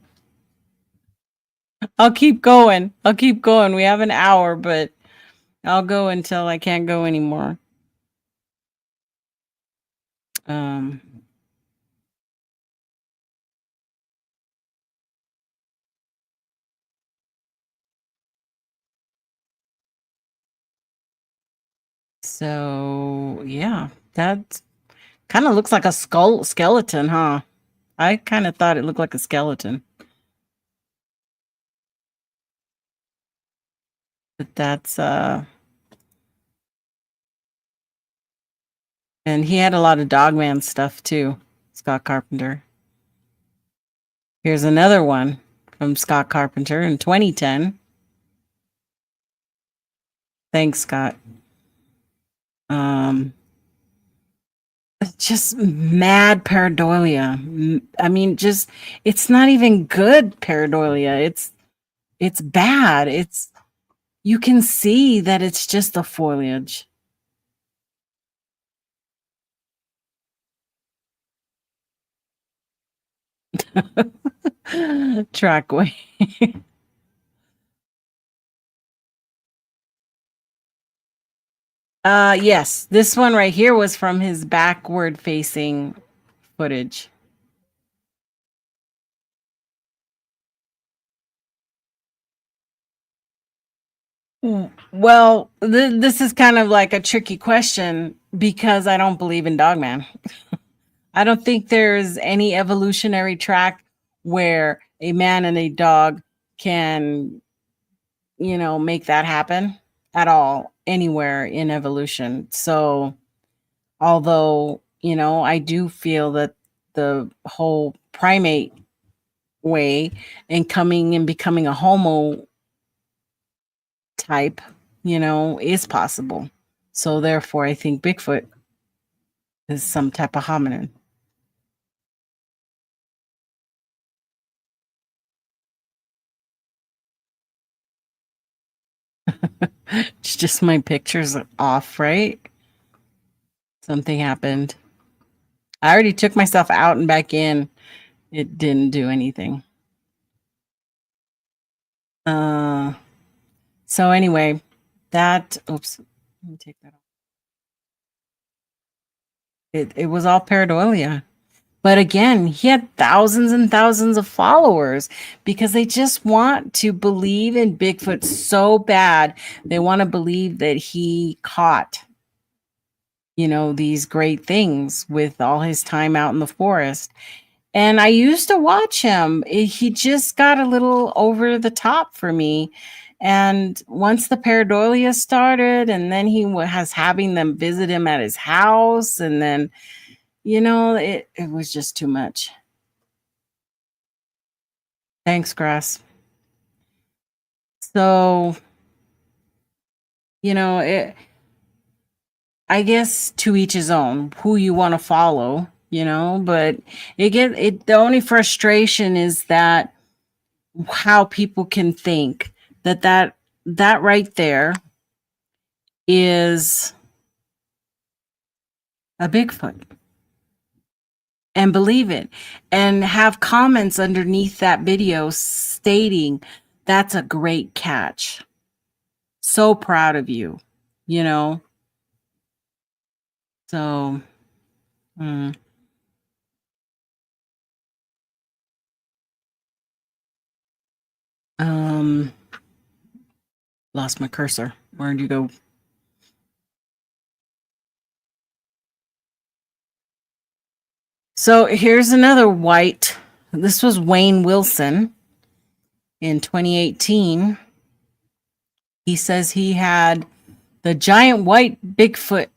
I'll keep going. I'll keep going. We have an hour, but I'll go until I can't go anymore. So yeah, that kind of looks like a skeleton, huh? I kind of thought it looked like a skeleton. But that's and he had a lot of Dogman stuff too, Scott Carpenter. Here's another one from Scott Carpenter in 2010. Thanks, Scott. Just mad pareidolia. I mean, just it's not even good pareidolia. It's bad. It's, you can see that it's just the foliage. Trackway. Yes, this one right here was from his backward facing footage. Well, this is kind of like a tricky question because I don't believe in Dogman. I don't think there's any evolutionary track where a man and a dog can, make that happen at all anywhere in evolution. So, although, I do feel that the whole primate way and coming and becoming a homo type, is possible. So therefore, I think Bigfoot is some type of hominin. It's just my picture's off, right? Something happened. I already took myself out and back in. It didn't do anything. So anyway, oops, let me take that off. It was all pareidolia. But again, he had thousands and thousands of followers because they just want to believe in Bigfoot so bad. They want to believe that he caught, these great things with all his time out in the forest. And I used to watch him. He just got a little over the top for me. And once the pareidolia started, and then he was having them visit him at his house, and then, it was just too much. Thanks, Grass. So, I guess to each his own, who you want to follow, but the only frustration is that how people can think that right there is a Bigfoot and believe it and have comments underneath that video stating that's a great catch. So proud of you, So, lost my cursor. Where'd you go? So here's another white. This was Wayne Wilson in 2018. He says he had the giant white Bigfoot.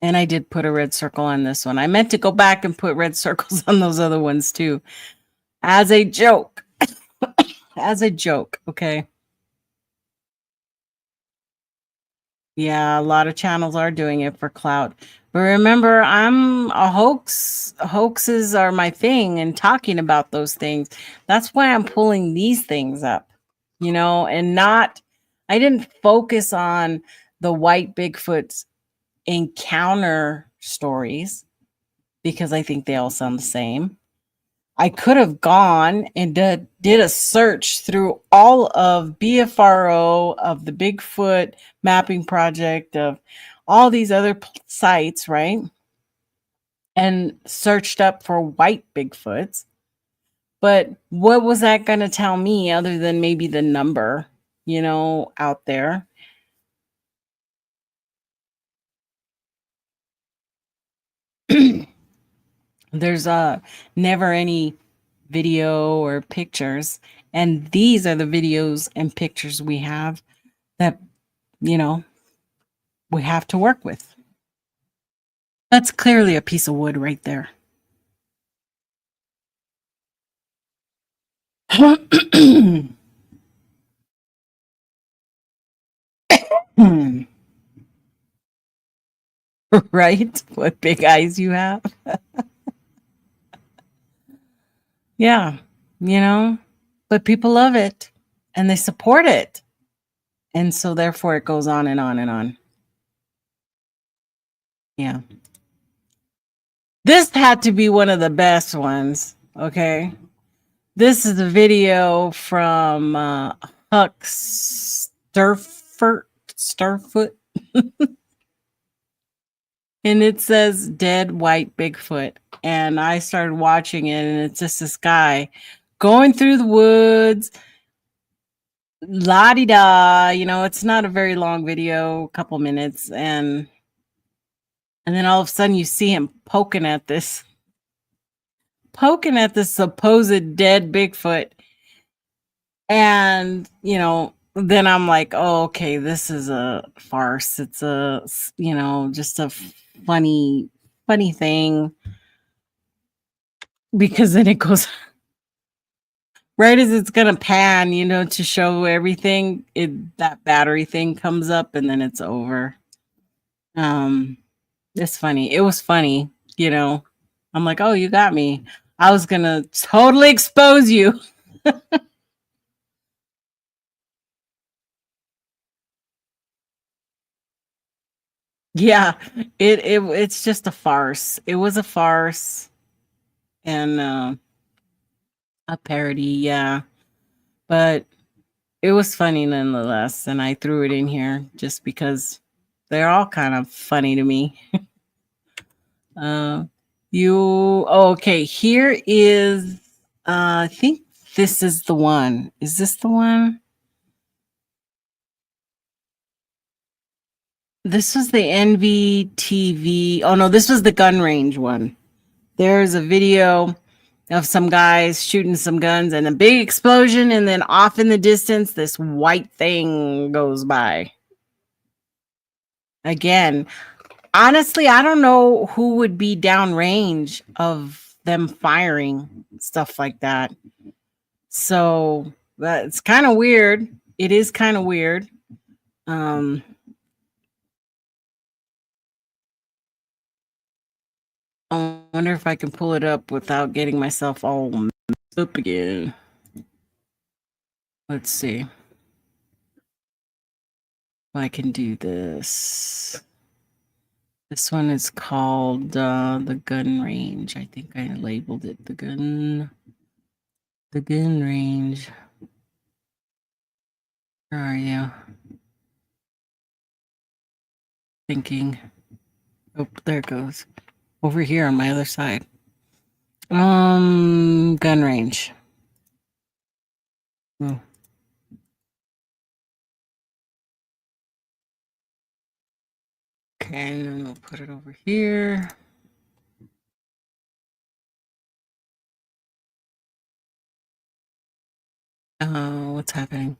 And I did put a red circle on this one. I meant to go back and put red circles on those other ones too. As a joke. As a joke, okay? Yeah, a lot of channels are doing it for clout. But remember, I'm a hoax. Hoaxes are my thing and talking about those things. That's why I'm pulling these things up, and I didn't focus on the white Bigfoot's encounter stories because I think they all sound the same. I could have gone and did a search through all of BFRO, of the Bigfoot mapping project, of all these other sites, right? And searched up for white Bigfoots. But what was that going to tell me other than maybe the number, out there? There's never any video or pictures. And these are the videos and pictures we have that, we have to work with. That's clearly a piece of wood right there. Right? What big eyes you have. Yeah, but people love it and they support it. And so therefore it goes on and on and on. Yeah. This had to be one of the best ones. Okay. This is a video from Huck Sterfoot. And it says dead white Bigfoot. And I started watching it, and it's just this guy going through the woods. La-di-da. It's not a very long video, a couple minutes. And then all of a sudden you see him poking at this supposed dead Bigfoot. And, then I'm like, oh, okay, this is a farce. It's just a funny thing. Because then it goes right as it's going to pan, to show everything, that battery thing comes up and then it's over. It's funny. It was funny, I'm like, oh, you got me. I was going to totally expose you. Yeah, it's just a farce. It was a farce and a parody, yeah. But it was funny nonetheless, and I threw it in here just because they're all kind of funny to me. Okay, here is I think this is the one. Is this the one? This was the NVTV. Oh no, this was the gun range one. There's a video of some guys shooting some guns and a big explosion, and then off in the distance, this white thing goes by. Again, honestly, I don't know who would be downrange of them firing stuff like that. So that's kind of weird. It is kind of weird. I wonder if I can pull it up without getting myself all messed up again. Let's see if I can do this. This one is called the gun range. I think I labeled it the gun range. Where are you? Thinking. Oh, there it goes. Over here on my other side. Gun range. Oh. Okay, and then we'll put it over here. What's happening?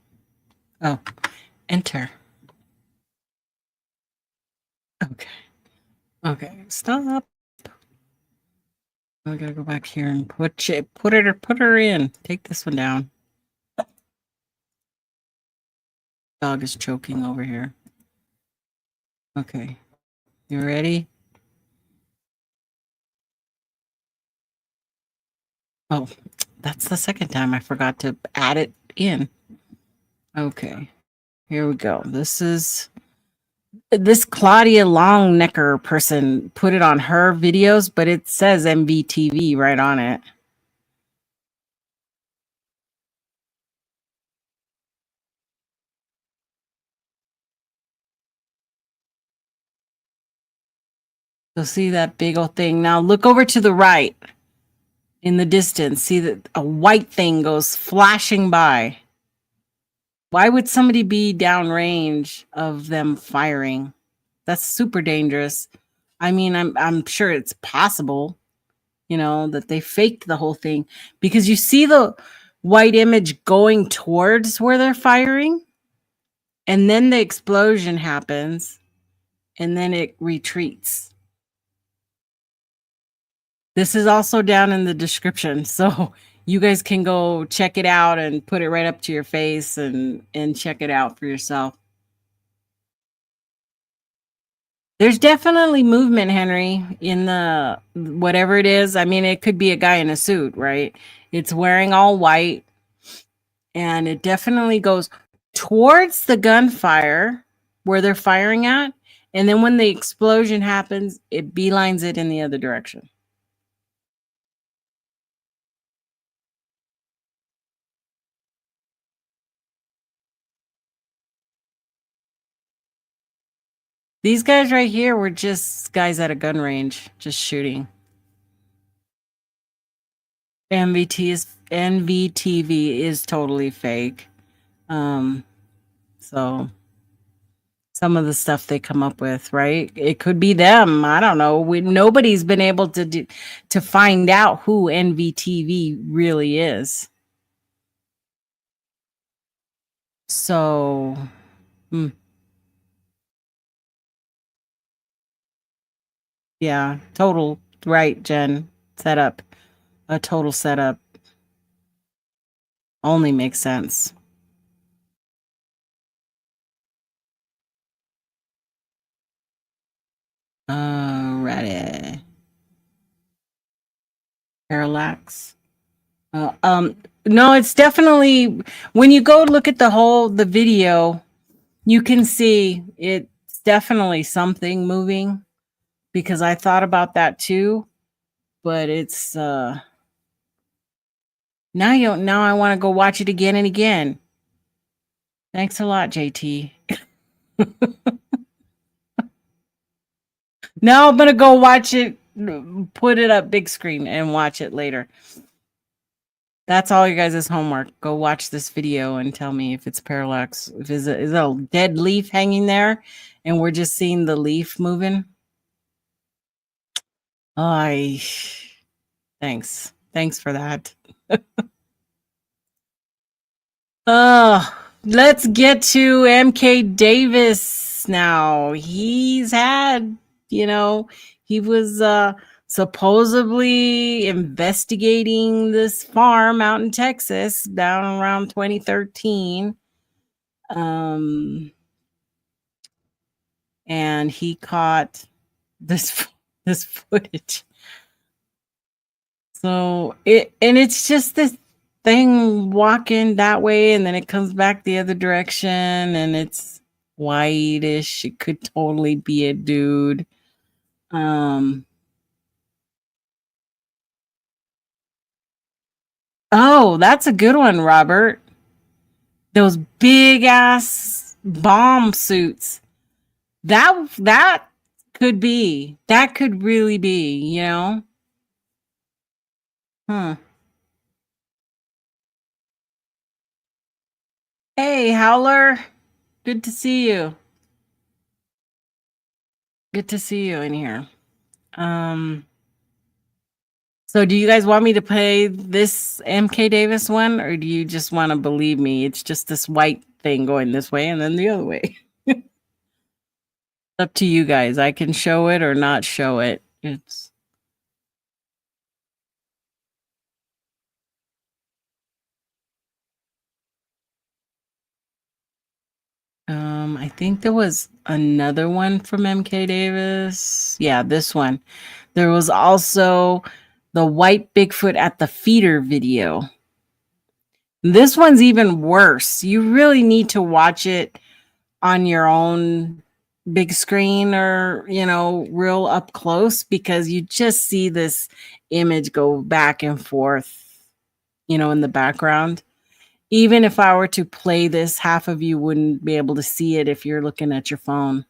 Oh, enter. Okay. Okay, stop. I gotta go back here and put her in. Take this one down. Dog is choking over here. Okay. You ready? Oh, that's the second time I forgot to add it in. Okay. Here we go. This Claudia Longnecker person put it on her videos, but it says MVTV right on it. So see that big old thing. Now look over to the right in the distance. See that a white thing goes flashing by. Why would somebody be downrange of them firing? That's super dangerous. I mean, I'm sure it's possible, you know, that they faked the whole thing, because you see the white image going towards where they're firing, and then the explosion happens, and then it retreats. This is also down in the description, so you guys can go check it out and put it right up to your face and check it out for yourself. There's definitely movement, Henry, in the whatever it is. I mean, it could be a guy in a suit, right? It's wearing all white, and it definitely goes towards the gunfire where they're firing at. And then when the explosion happens, it beelines it in the other direction. These guys right here were just guys at a gun range, just shooting. NVTV is totally fake. So some of the stuff they come up with, right? It could be them. I don't know. Nobody's been able to find out who NVTV really is. So, yeah, total right, Jen. Setup. A total setup. Only makes sense. Ready. Parallax. No, it's definitely, when you go look at the video, you can see it's definitely something moving, because I thought about that too, but it's now I want to go watch it again and again. Thanks a lot, JT. Now I'm gonna go watch it, put it up big screen and watch it later. That's all you guys' homework. Go watch this video and tell me if it's parallax. If is a dead leaf hanging there and we're just seeing the leaf moving. I thanks. Thanks for that. Let's get to MKDavis now. He's had, he was supposedly investigating this farm out in Texas down around 2013. And he caught this footage. So it's just this thing walking that way, and then it comes back the other direction, and it's whitish. It could totally be a dude. Oh, that's a good one, Robert. Those big ass bomb suits. That could be. That could really be, Huh. Hey, Howler. Good to see you. Good to see you in here. So do you guys want me to play this MKDavis one, or do you just want to believe me? It's just this white thing going this way and then the other way. Up to you guys. I can show it or not show it. It's I think there was another one from MKDavis. Yeah, this one. There was also the white Bigfoot at the feeder video. This one's even worse. You really need to watch it on your own big screen or, real up close, because you just see this image go back and forth, in the background. Even if I were to play this, half of you wouldn't be able to see it if you're looking at your phone.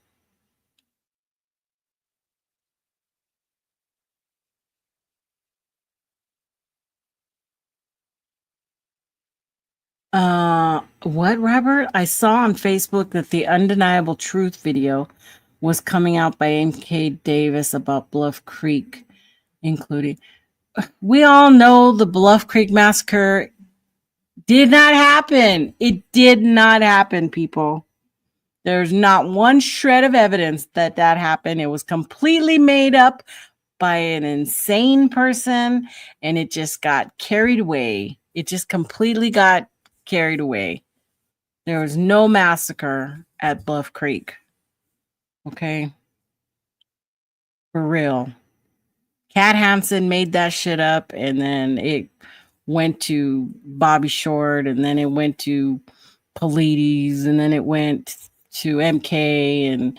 What, Robert? I saw on Facebook that the Undeniable Truth video was coming out by MKDavis about Bluff Creek, including. We all know the Bluff Creek massacre did not happen. It did not happen, people. There's not one shred of evidence that happened. It was completely made up by an insane person, and it just got carried away. It just completely got carried away. There was no massacre at Bluff Creek. Okay? For real. Cat Hansen made that shit up, and then it went to Bobby Short, and then it went to Polides, and then it went to MK, and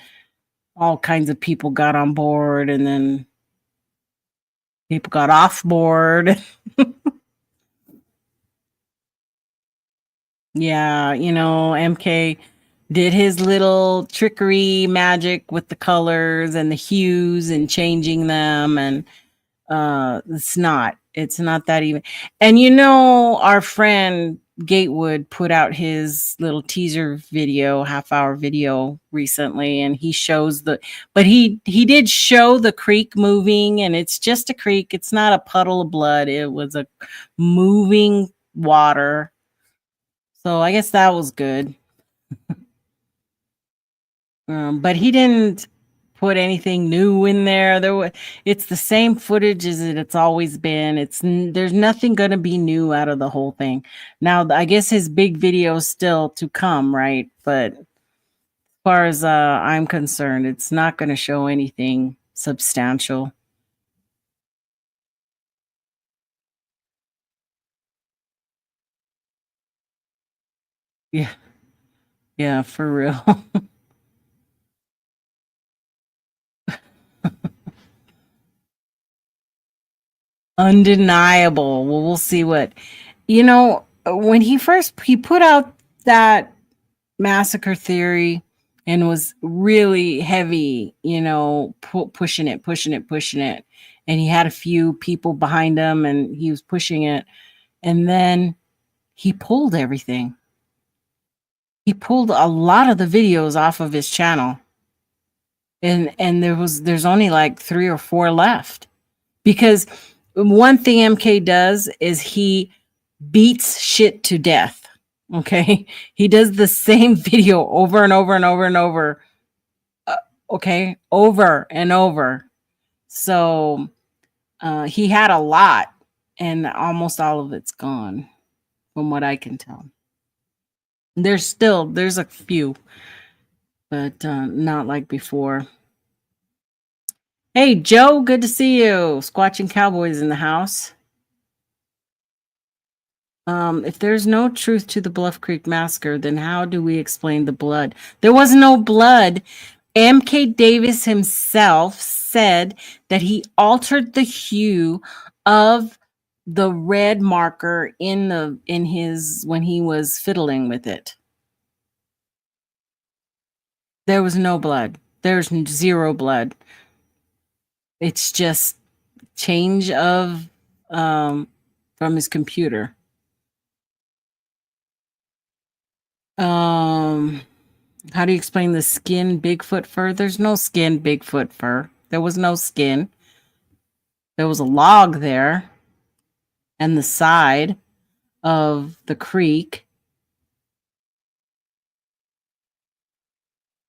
all kinds of people got on board, and then people got off board. Yeah, MK did his little trickery magic with the colors and the hues and changing them, and it's not that even. And our friend Gatewood put out his little teaser video, half-hour video recently, and he shows but he did show the creek moving, and it's just a creek. It's not a puddle of blood. It was a moving water. So I guess that was good. But he didn't put anything new in there. It's the same footage as it's always been. There's nothing going to be new out of the whole thing. Now, I guess his big video is still to come, right? But as far as I'm concerned, it's not going to show anything substantial. Yeah, for real. Undeniable. Well, we'll see what, when he put out that massacre theory and was really heavy, pushing it. And he had a few people behind him and he was pushing it. And then he pulled everything. He pulled a lot of the videos off of his channel. And there's only like 3 or 4 left. Because one thing MK does is he beats shit to death. Okay. He does the same video over and over and over and over. Okay. Over and over. So he had a lot, and almost all of it's gone from what I can tell. There's a few, but not like before. Hey, Joe, good to see you. Squatching Cowboys in the house. If there's no truth to the Bluff Creek massacre, then how do we explain the blood? There was no blood. MKDavis himself said that he altered the hue of the red marker in his when he was fiddling with it. There was no blood. There's 0 blood. It's just change of from his computer. How do you explain the skin Bigfoot fur? There's no skin Bigfoot fur. There was no skin. There was a log there and the side of the creek.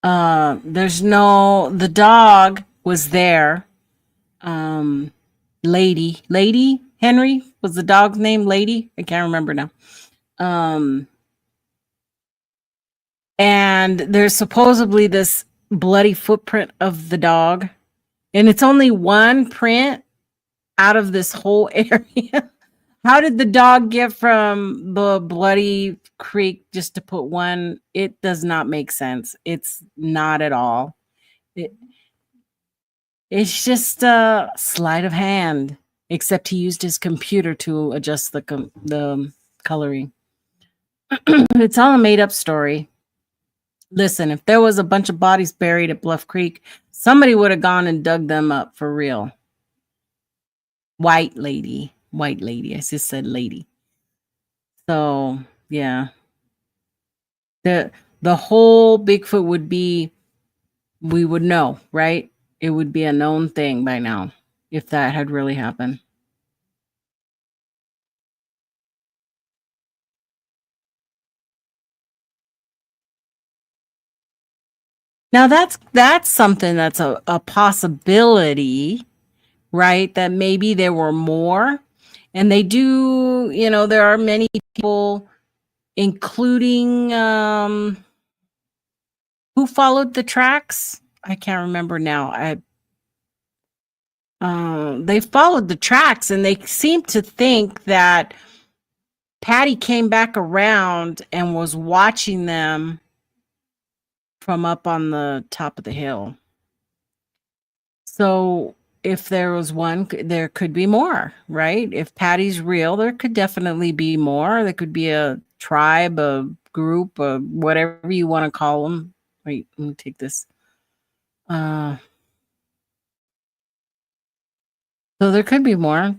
The dog was there. Lady Henry was the dog's name. Lady, I can't remember now. And there's supposedly this bloody footprint of the dog, and it's only one print out of this whole area. How did the dog get from the bloody creek just to put one? It does not make sense. It's not at all. It's just a sleight of hand, except he used his computer to adjust the coloring. It's all a made-up story. Listen, if there was a bunch of bodies buried at Bluff Creek, somebody would have gone and dug them up for real. White lady. I just said lady. So, yeah. The whole Bigfoot would be, we would know, right? It would be a known thing by now if that had really happened. Now that's something that's a possibility, right? That maybe there were more. And they do, there are many people, including who followed the tracks. I can't remember now. They followed the tracks, and they seem to think that Patty came back around and was watching them from up on the top of the hill. So if there was one, there could be more, right? If Patty's real, there could definitely be more. There could be a tribe, a group, whatever you want to call them. Wait, let me take this. So there could be more.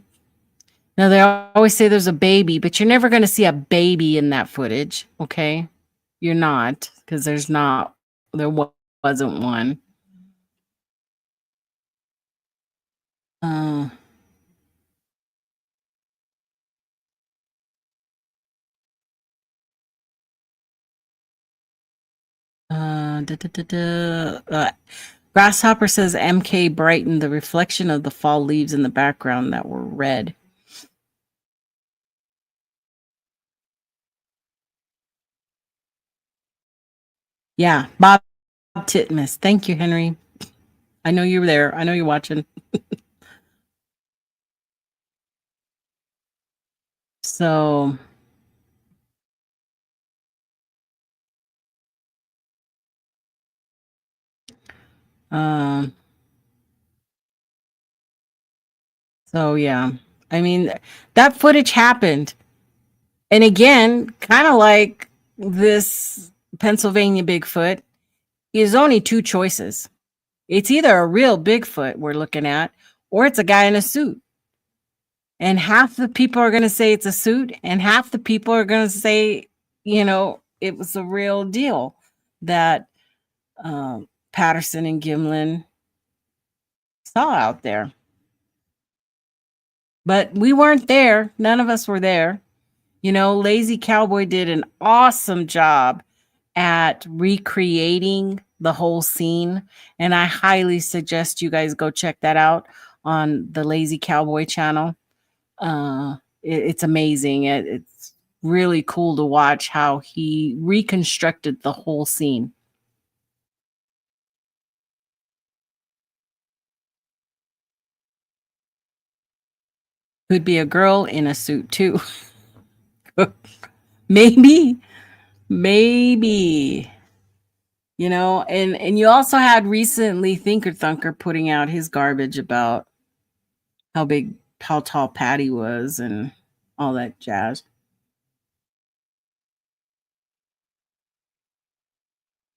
Now, they always say there's a baby, but you're never going to see a baby in that footage, okay? You're not, because there wasn't one. Grasshopper says MK brightened the reflection of the fall leaves in the background that were red. Yeah, Bob Titmus. Thank you, Henry. I know you're there. I know you're watching. So yeah, I mean, that footage happened. And again, kind of like this Pennsylvania Bigfoot, is only 2 choices. It's either a real Bigfoot we're looking at, or it's a guy in a suit. And half the people are going to say it's a suit, and half the people are going to say, it was a real deal that Patterson and Gimlin saw out there. But we weren't there. None of us were there. Lazy Cowboy did an awesome job at recreating the whole scene. And I highly suggest you guys go check that out on the Lazy Cowboy channel. It's amazing. It's really cool to watch how he reconstructed the whole scene. Could be a girl in a suit too. Maybe. And you also had recently Thinker Thunker putting out his garbage about how tall Patty was and all that jazz.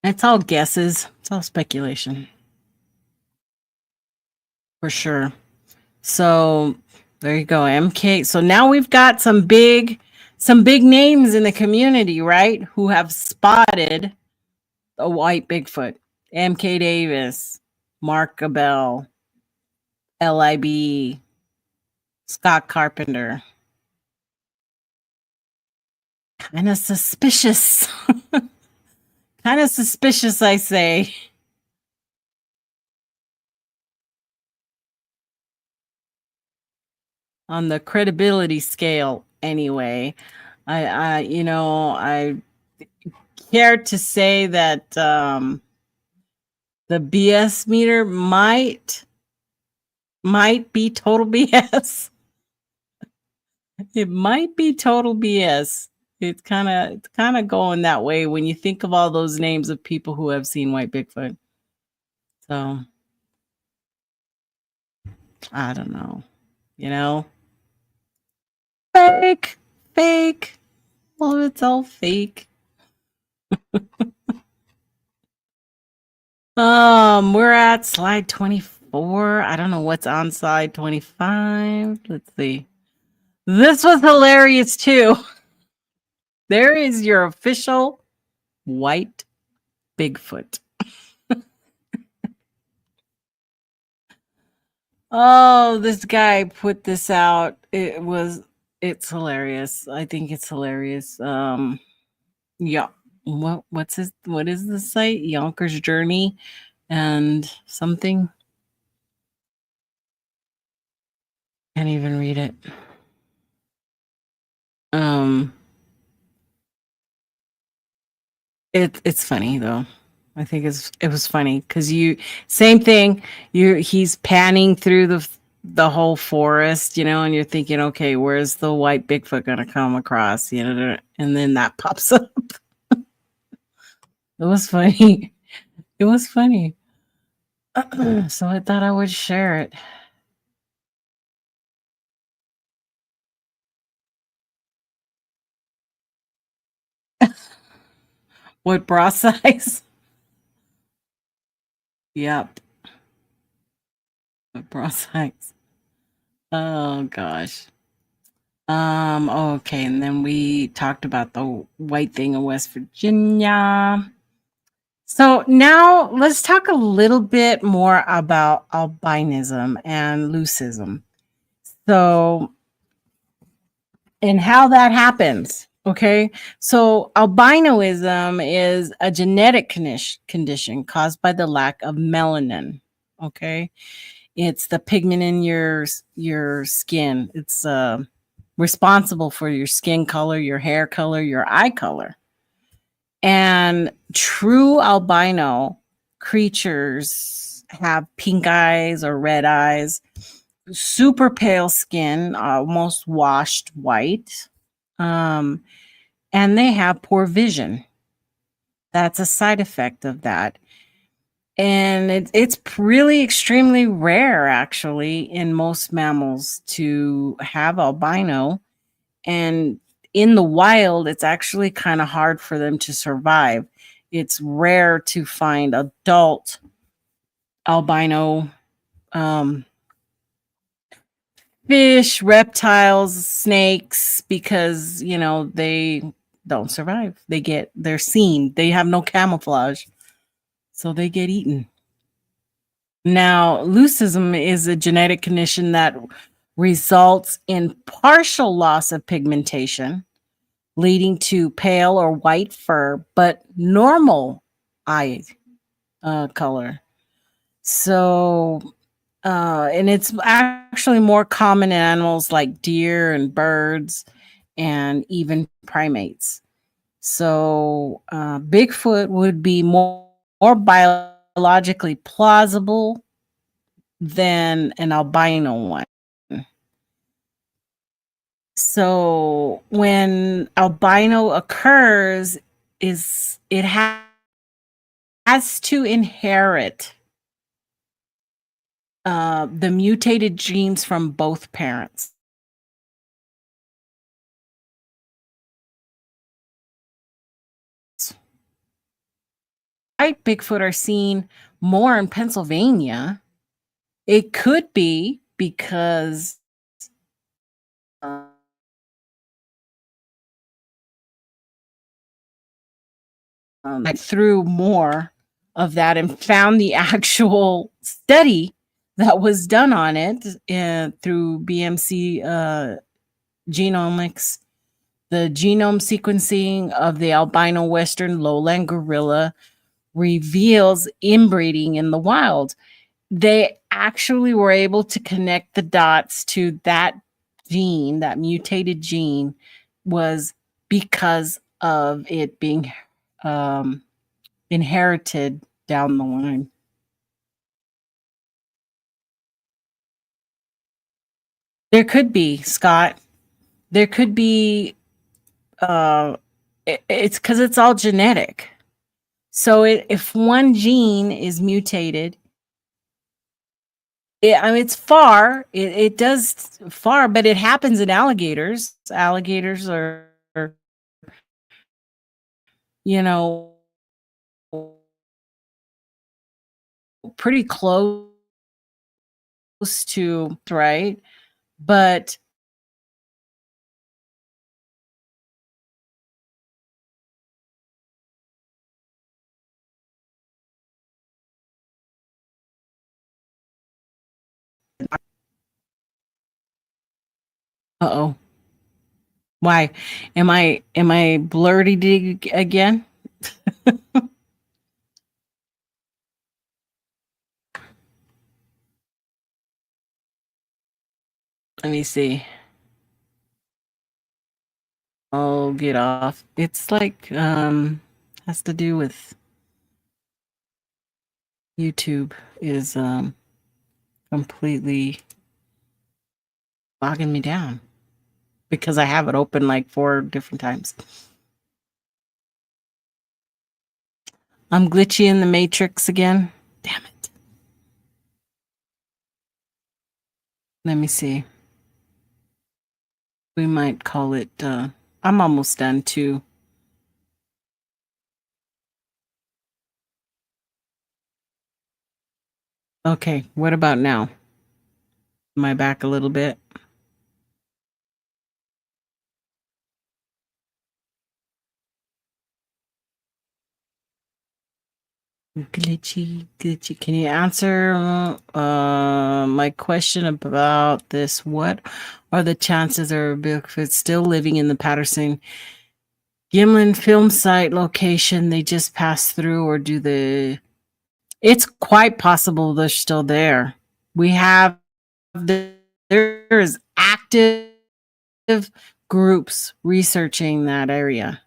It's all guesses. It's all speculation. For sure. So there you go, MK. So now we've got some big names in the community, right? Who have spotted a white Bigfoot. MKDavis, Mark Gabel, LIB, Scott Carpenter. Kind of suspicious. Kind of suspicious, I say. On the credibility scale, anyway. I care to say that the BS meter might be total BS. It might be total BS. It's kind of going that way when you think of all those names of people who have seen white Bigfoot. So I don't know. Fake. Well, it's all fake. We're at slide 24. I don't know what's on slide 25. Let's see. This was hilarious too. There is your official white Bigfoot. Oh, this guy put this out. It's hilarious. I think it's hilarious. Yeah. What is the site? Yonkers Journey and something. Can't even read it. It's funny though. I think it was funny because same thing. He's panning through the whole forest, and you're thinking, okay, where's the white Bigfoot gonna come across? And then that pops up. It was funny. It was funny. So I thought I would share it. What bra size? Yep. What bra size? Oh gosh. Okay, and then we talked about the white thing in West Virginia. So now let's talk a little bit more about albinism and leucism. So, and how that happens. Okay, so albinoism is a genetic condition caused by the lack of melanin. Okay, it's the pigment in your skin. It's responsible for your skin color, your hair color, your eye color. And true albino creatures have pink eyes or red eyes, super pale skin, almost washed white. And they have poor vision. That's a side effect of that. And it's really extremely rare, actually, in most mammals to have albino. And in the wild, it's actually kind of hard for them to survive. It's rare to find adult albino fish, reptiles, snakes, because they don't survive. They're seen. They have no camouflage, so they get eaten. Now, leucism is a genetic condition that results in partial loss of pigmentation, leading to pale or white fur, but normal eye color. So, and it's actually more common in animals like deer and birds and even primates. So, Bigfoot would be more biologically plausible than an albino one. So, when albino occurs, is it has to inherit the mutated genes from both parents. White Bigfoot are seen more in Pennsylvania. It could be because I threw more of that and found the actual study that was done on it through BMC Genomics. The genome sequencing of the albino western lowland gorilla reveals inbreeding in the wild. They actually were able to connect the dots to that gene, that mutated gene, was because of it being inherited down the line. There could be, Scott. There could be. It's because it's all genetic. So if one gene is mutated, I mean, it's far. It does far, but it happens in alligators. Alligators are, you know, pretty close to right, but uh-oh. Why? Am I blurry again? Let me see. I'll get off. It's like has to do with YouTube is completely bogging me down because I have it open like 4 different times. I'm glitchy in the matrix again. Damn it. Let me see. We might call it I'm almost done too. Okay, what about now? Am I back a little bit? Glitchy. Can you answer my question about this? What are the chances of Bigfoot still living in the Patterson Gimlin film site location they just passed through, or do the? It's quite possible they're still there. We have there's active groups researching that area.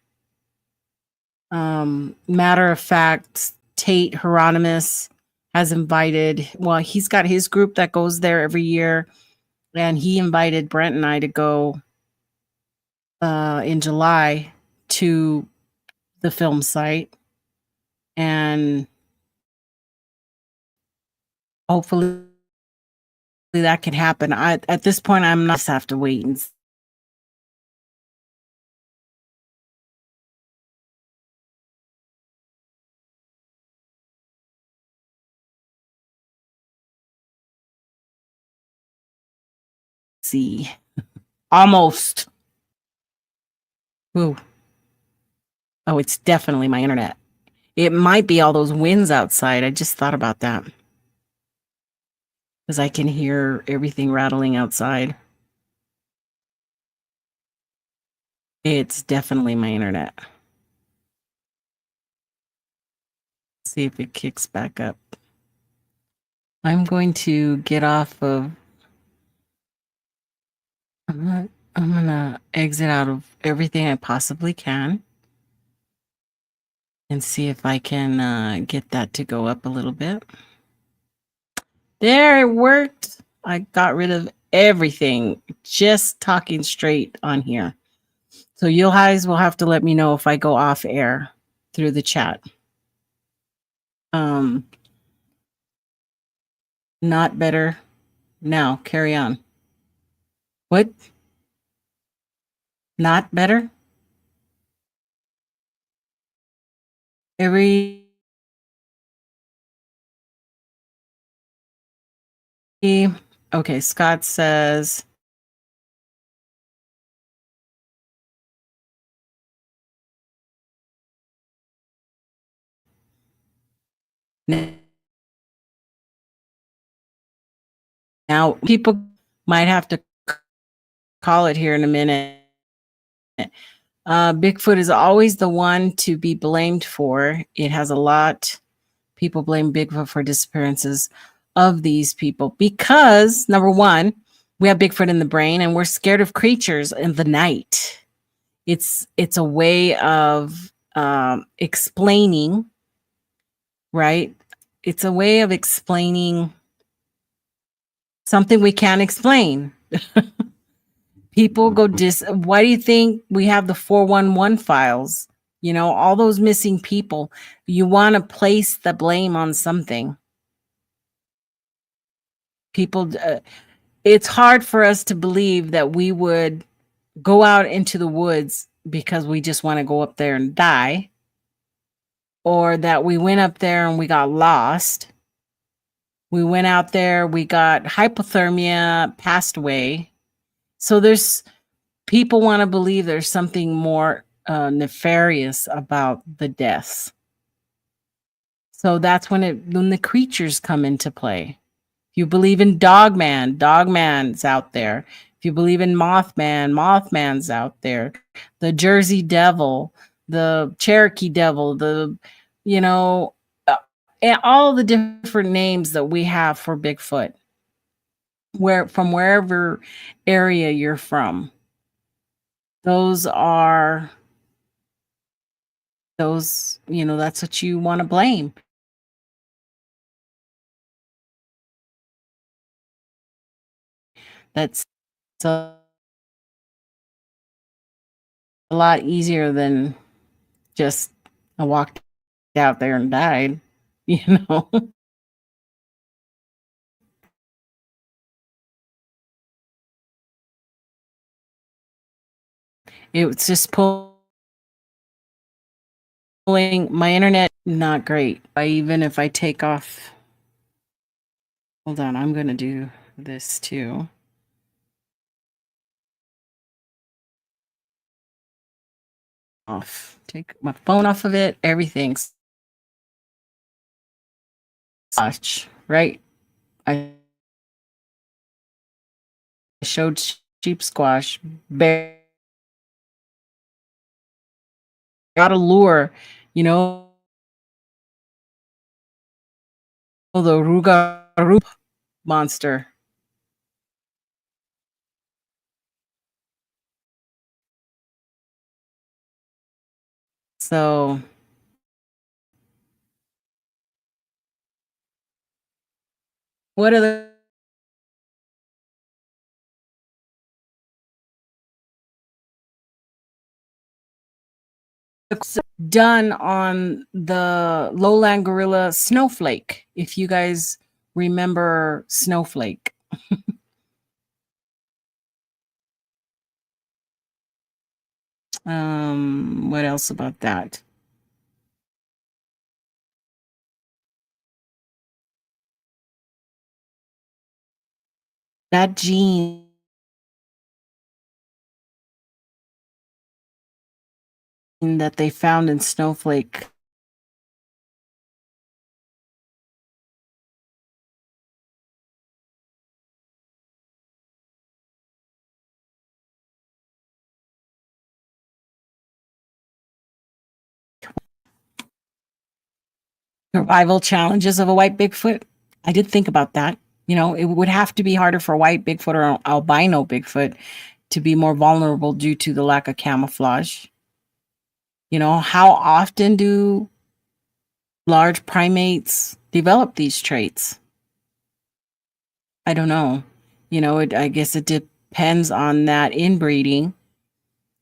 Matter of fact, Tate Hieronymus has invited, well, he's got his group that goes there every year, and he invited Brent and I to go in July to the film site. And hopefully that can happen. At this point, I'm not just have to wait and see. Almost. Ooh. Oh, it's definitely my internet. It might be all those winds outside. I just thought about that. Because I can hear everything rattling outside. It's definitely my internet. See if it kicks back up. I'm going to get off of. I'm gonna exit out of everything I possibly can and see if I can get that to go up a little bit. There, it worked. I got rid of everything, just talking straight on here. So you guys will have to let me know if I go off air through the chat. Not better. Now, carry on. What? Not better? Okay, Scott says now people might have to call it here in a minute. Bigfoot is always the one to be blamed for. It has a lot. People blame Bigfoot for disappearances of these people because, number one, we have Bigfoot in the brain and we're scared of creatures in the night. It's a way of explaining, right? It's a way of explaining something we can't explain. People go why do you think we have the 411 files? You know, all those missing people. You want to place the blame on something. People, it's hard for us to believe that we would go out into the woods because we just want to go up there and die, or that we went up there and we got lost. We went out there, we got hypothermia, passed away. So there's people want to believe there's something more nefarious about the deaths. So that's when the creatures come into play. If you believe in Dogman, Dogman's out there. If you believe in Mothman, Mothman's out there. The Jersey Devil, the Cherokee Devil, and all the different names that we have for Bigfoot. From wherever area you're from. That's what you want to blame. That's a lot easier than just I walked out there and died, you know. It was just pulling my internet, not great. Even if I take off, hold on, I'm going to do this too. Off, take my phone off of it, everything's Squatch, right? I showed sheep squash, bear, got a lure, the Rugarup monster. So what are the done on the lowland gorilla Snowflake? If you guys remember Snowflake. What else about that? That gene that they found in Snowflake. Survival challenges of a white Bigfoot. I did think about that. You know, it would have to be harder for white Bigfoot or albino Bigfoot to be more vulnerable due to the lack of camouflage. You know, how often do large primates develop these traits? I don't know. You know, I guess it depends on that inbreeding.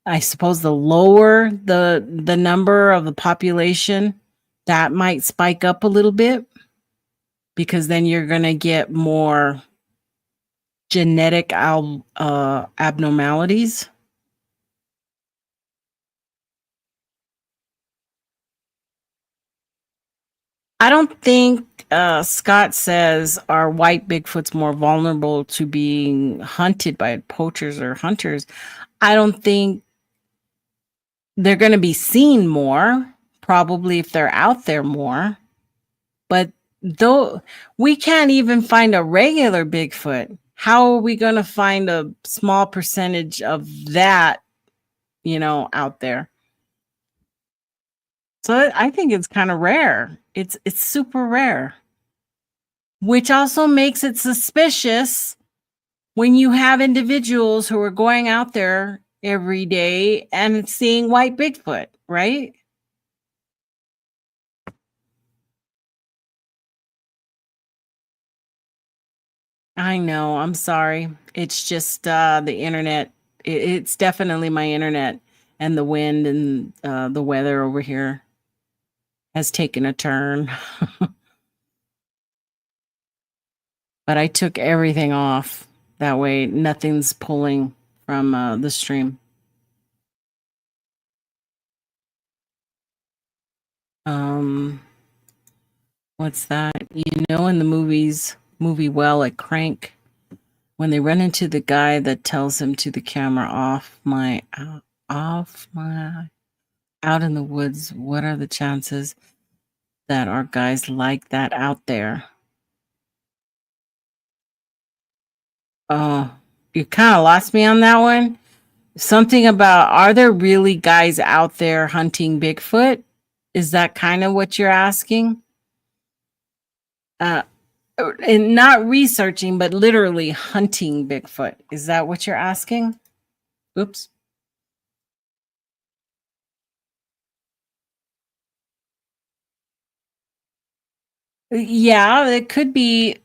I suppose the lower the number of the population, that might spike up a little bit, because then you're going to get more genetic abnormalities. I don't think Scott says are white Bigfoots more vulnerable to being hunted by poachers or hunters. I don't think they're going to be seen more, probably if they're out there more. But though we can't even find a regular Bigfoot, how are we going to find a small percentage of that, out there? So I think it's kind of rare. It's super rare, which also makes it suspicious when you have individuals who are going out there every day and seeing white Bigfoot, right? I know. I'm sorry. It's just the internet. It's definitely my internet, and the wind and the weather over here has taken a turn. But I took everything off. That way nothing's pulling from the stream. What's that? You know, in the movie Well at Crank, when they run into the guy that tells him to the camera off my out in the woods, what are the chances that are guys like that out there? Oh, you kind of lost me on that one. Something about, are there really guys out there hunting Bigfoot? Is that kind of what you're asking? Uh, and not researching, but literally hunting Bigfoot. Is that what you're asking? Oops. Yeah, it could be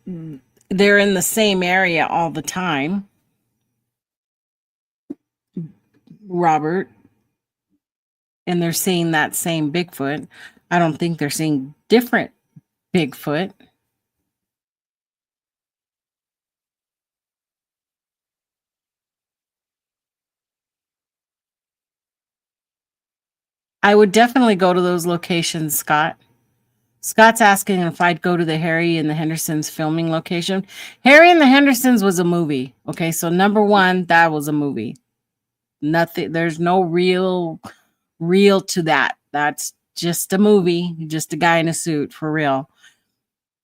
they're in the same area all the time, Robert, and they're seeing that same Bigfoot. I don't think they're seeing different Bigfoot. I would definitely go to those locations, Scott. Scott's asking if I'd go to the Harry and the Hendersons filming location. Harry and the Hendersons was a movie. Okay, so number one, that was a movie. Nothing, there's no real to that. That's just a movie, just a guy in a suit for real.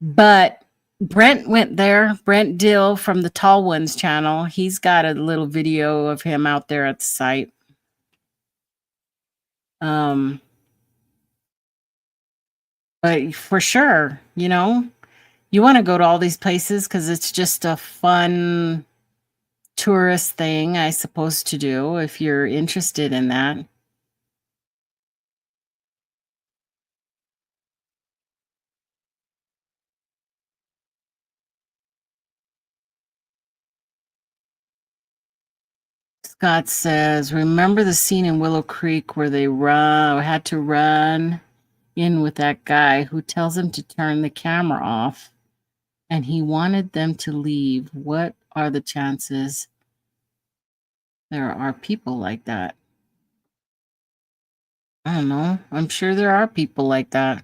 But Brent went there. Brent Dill from the Tall Ones channel. He's got a little video of him out there at the site. But for sure, you want to go to all these places because it's just a fun tourist thing, I suppose, to do if you're interested in that. Scott says, remember the scene in Willow Creek where they had to run in with that guy who tells him to turn the camera off and he wanted them to leave. What are the chances there are people like that? I don't know. I'm sure there are people like that.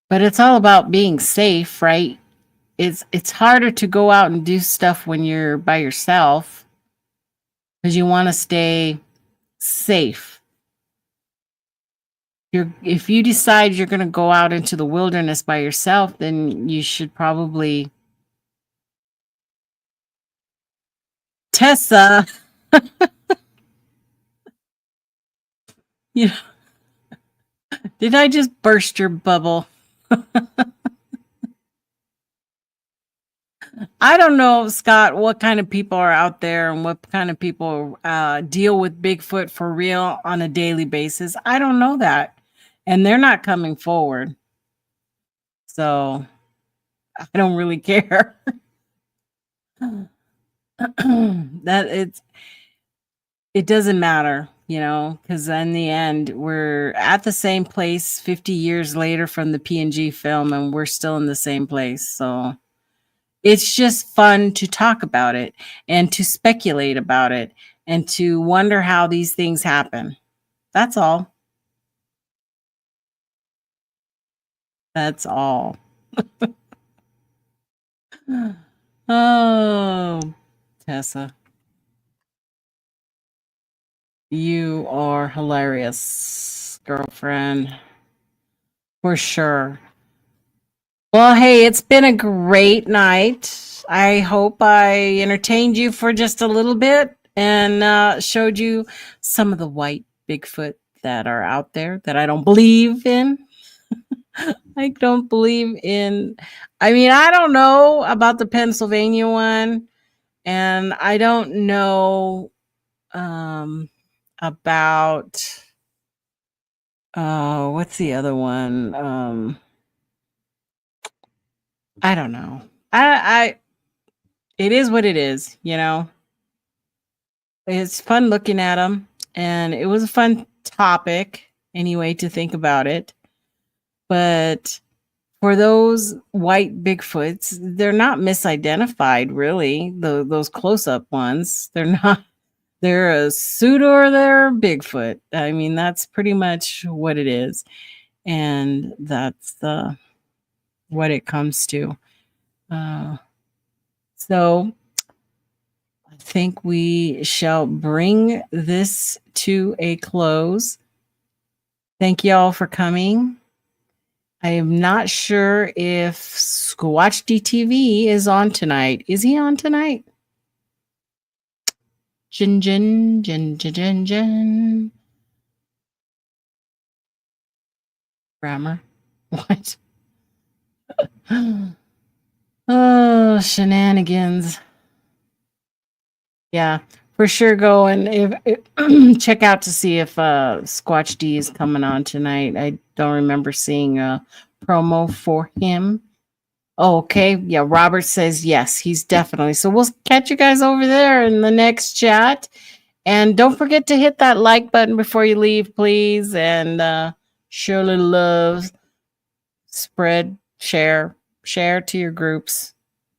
But it's all about being safe, right? it's harder to go out and do stuff when you're by yourself because you want to stay safe. If you decide you're going to go out into the wilderness by yourself, then you should probably Tessa. You know, did I just burst your bubble? I don't know, Scott, what kind of people are out there and what kind of people deal with Bigfoot for real on a daily basis. I don't know that. And they're not coming forward. So I don't really care. That it doesn't matter, you know, because in the end, we're at the same place 50 years later from the P&G film, and we're still in the same place. So it's just fun to talk about it and to speculate about it and to wonder how these things happen. That's all. That's all. Oh, Tessa. You are hilarious, girlfriend. For sure. Well, hey, it's been a great night. I hope I entertained you for just a little bit and showed you some of the white Bigfoot that are out there that I don't believe in. I don't believe in. I mean, I don't know about the Pennsylvania one, and I don't know about what's the other one? I don't know. I it is what it is, you know. It's fun looking at them, and it was a fun topic anyway to think about it. But for those white Bigfoots, they're not misidentified, really. Those close-up ones, they're not. They're a pseudo or they're Bigfoot. I mean, that's pretty much what it is, and that's what it comes to. So I think we shall bring this to a close. Thank you all for coming. I am not sure if Squatch DTV is on tonight. Is he on tonight? Jen. Grammar. What? Oh, shenanigans. Yeah, for sure. Go and check out to see if Squatch D is coming on tonight. I don't remember seeing a promo for him. Oh, okay. Yeah, Robert says yes, he's definitely. So we'll catch you guys over there in the next chat. And don't forget to hit that like button before you leave, please. And show a little love. Spread, share to your groups.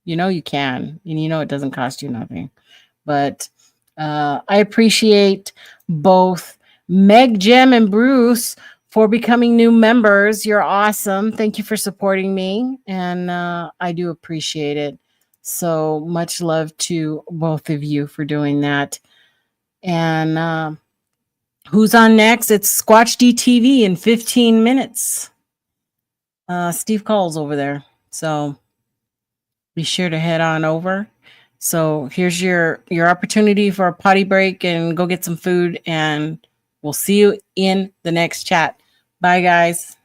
You know you can. And you know it doesn't cost you nothing. But I appreciate both Meg, Jem, and Bruce for becoming new members. You're awesome. Thank you for supporting me. And I do appreciate it. So much love to both of you for doing that. And who's on next? It's Squatch DTV in 15 minutes. Steve Cole's over there. So be sure to head on over. So here's your opportunity for a potty break and go get some food. And we'll see you in the next chat. Bye, guys.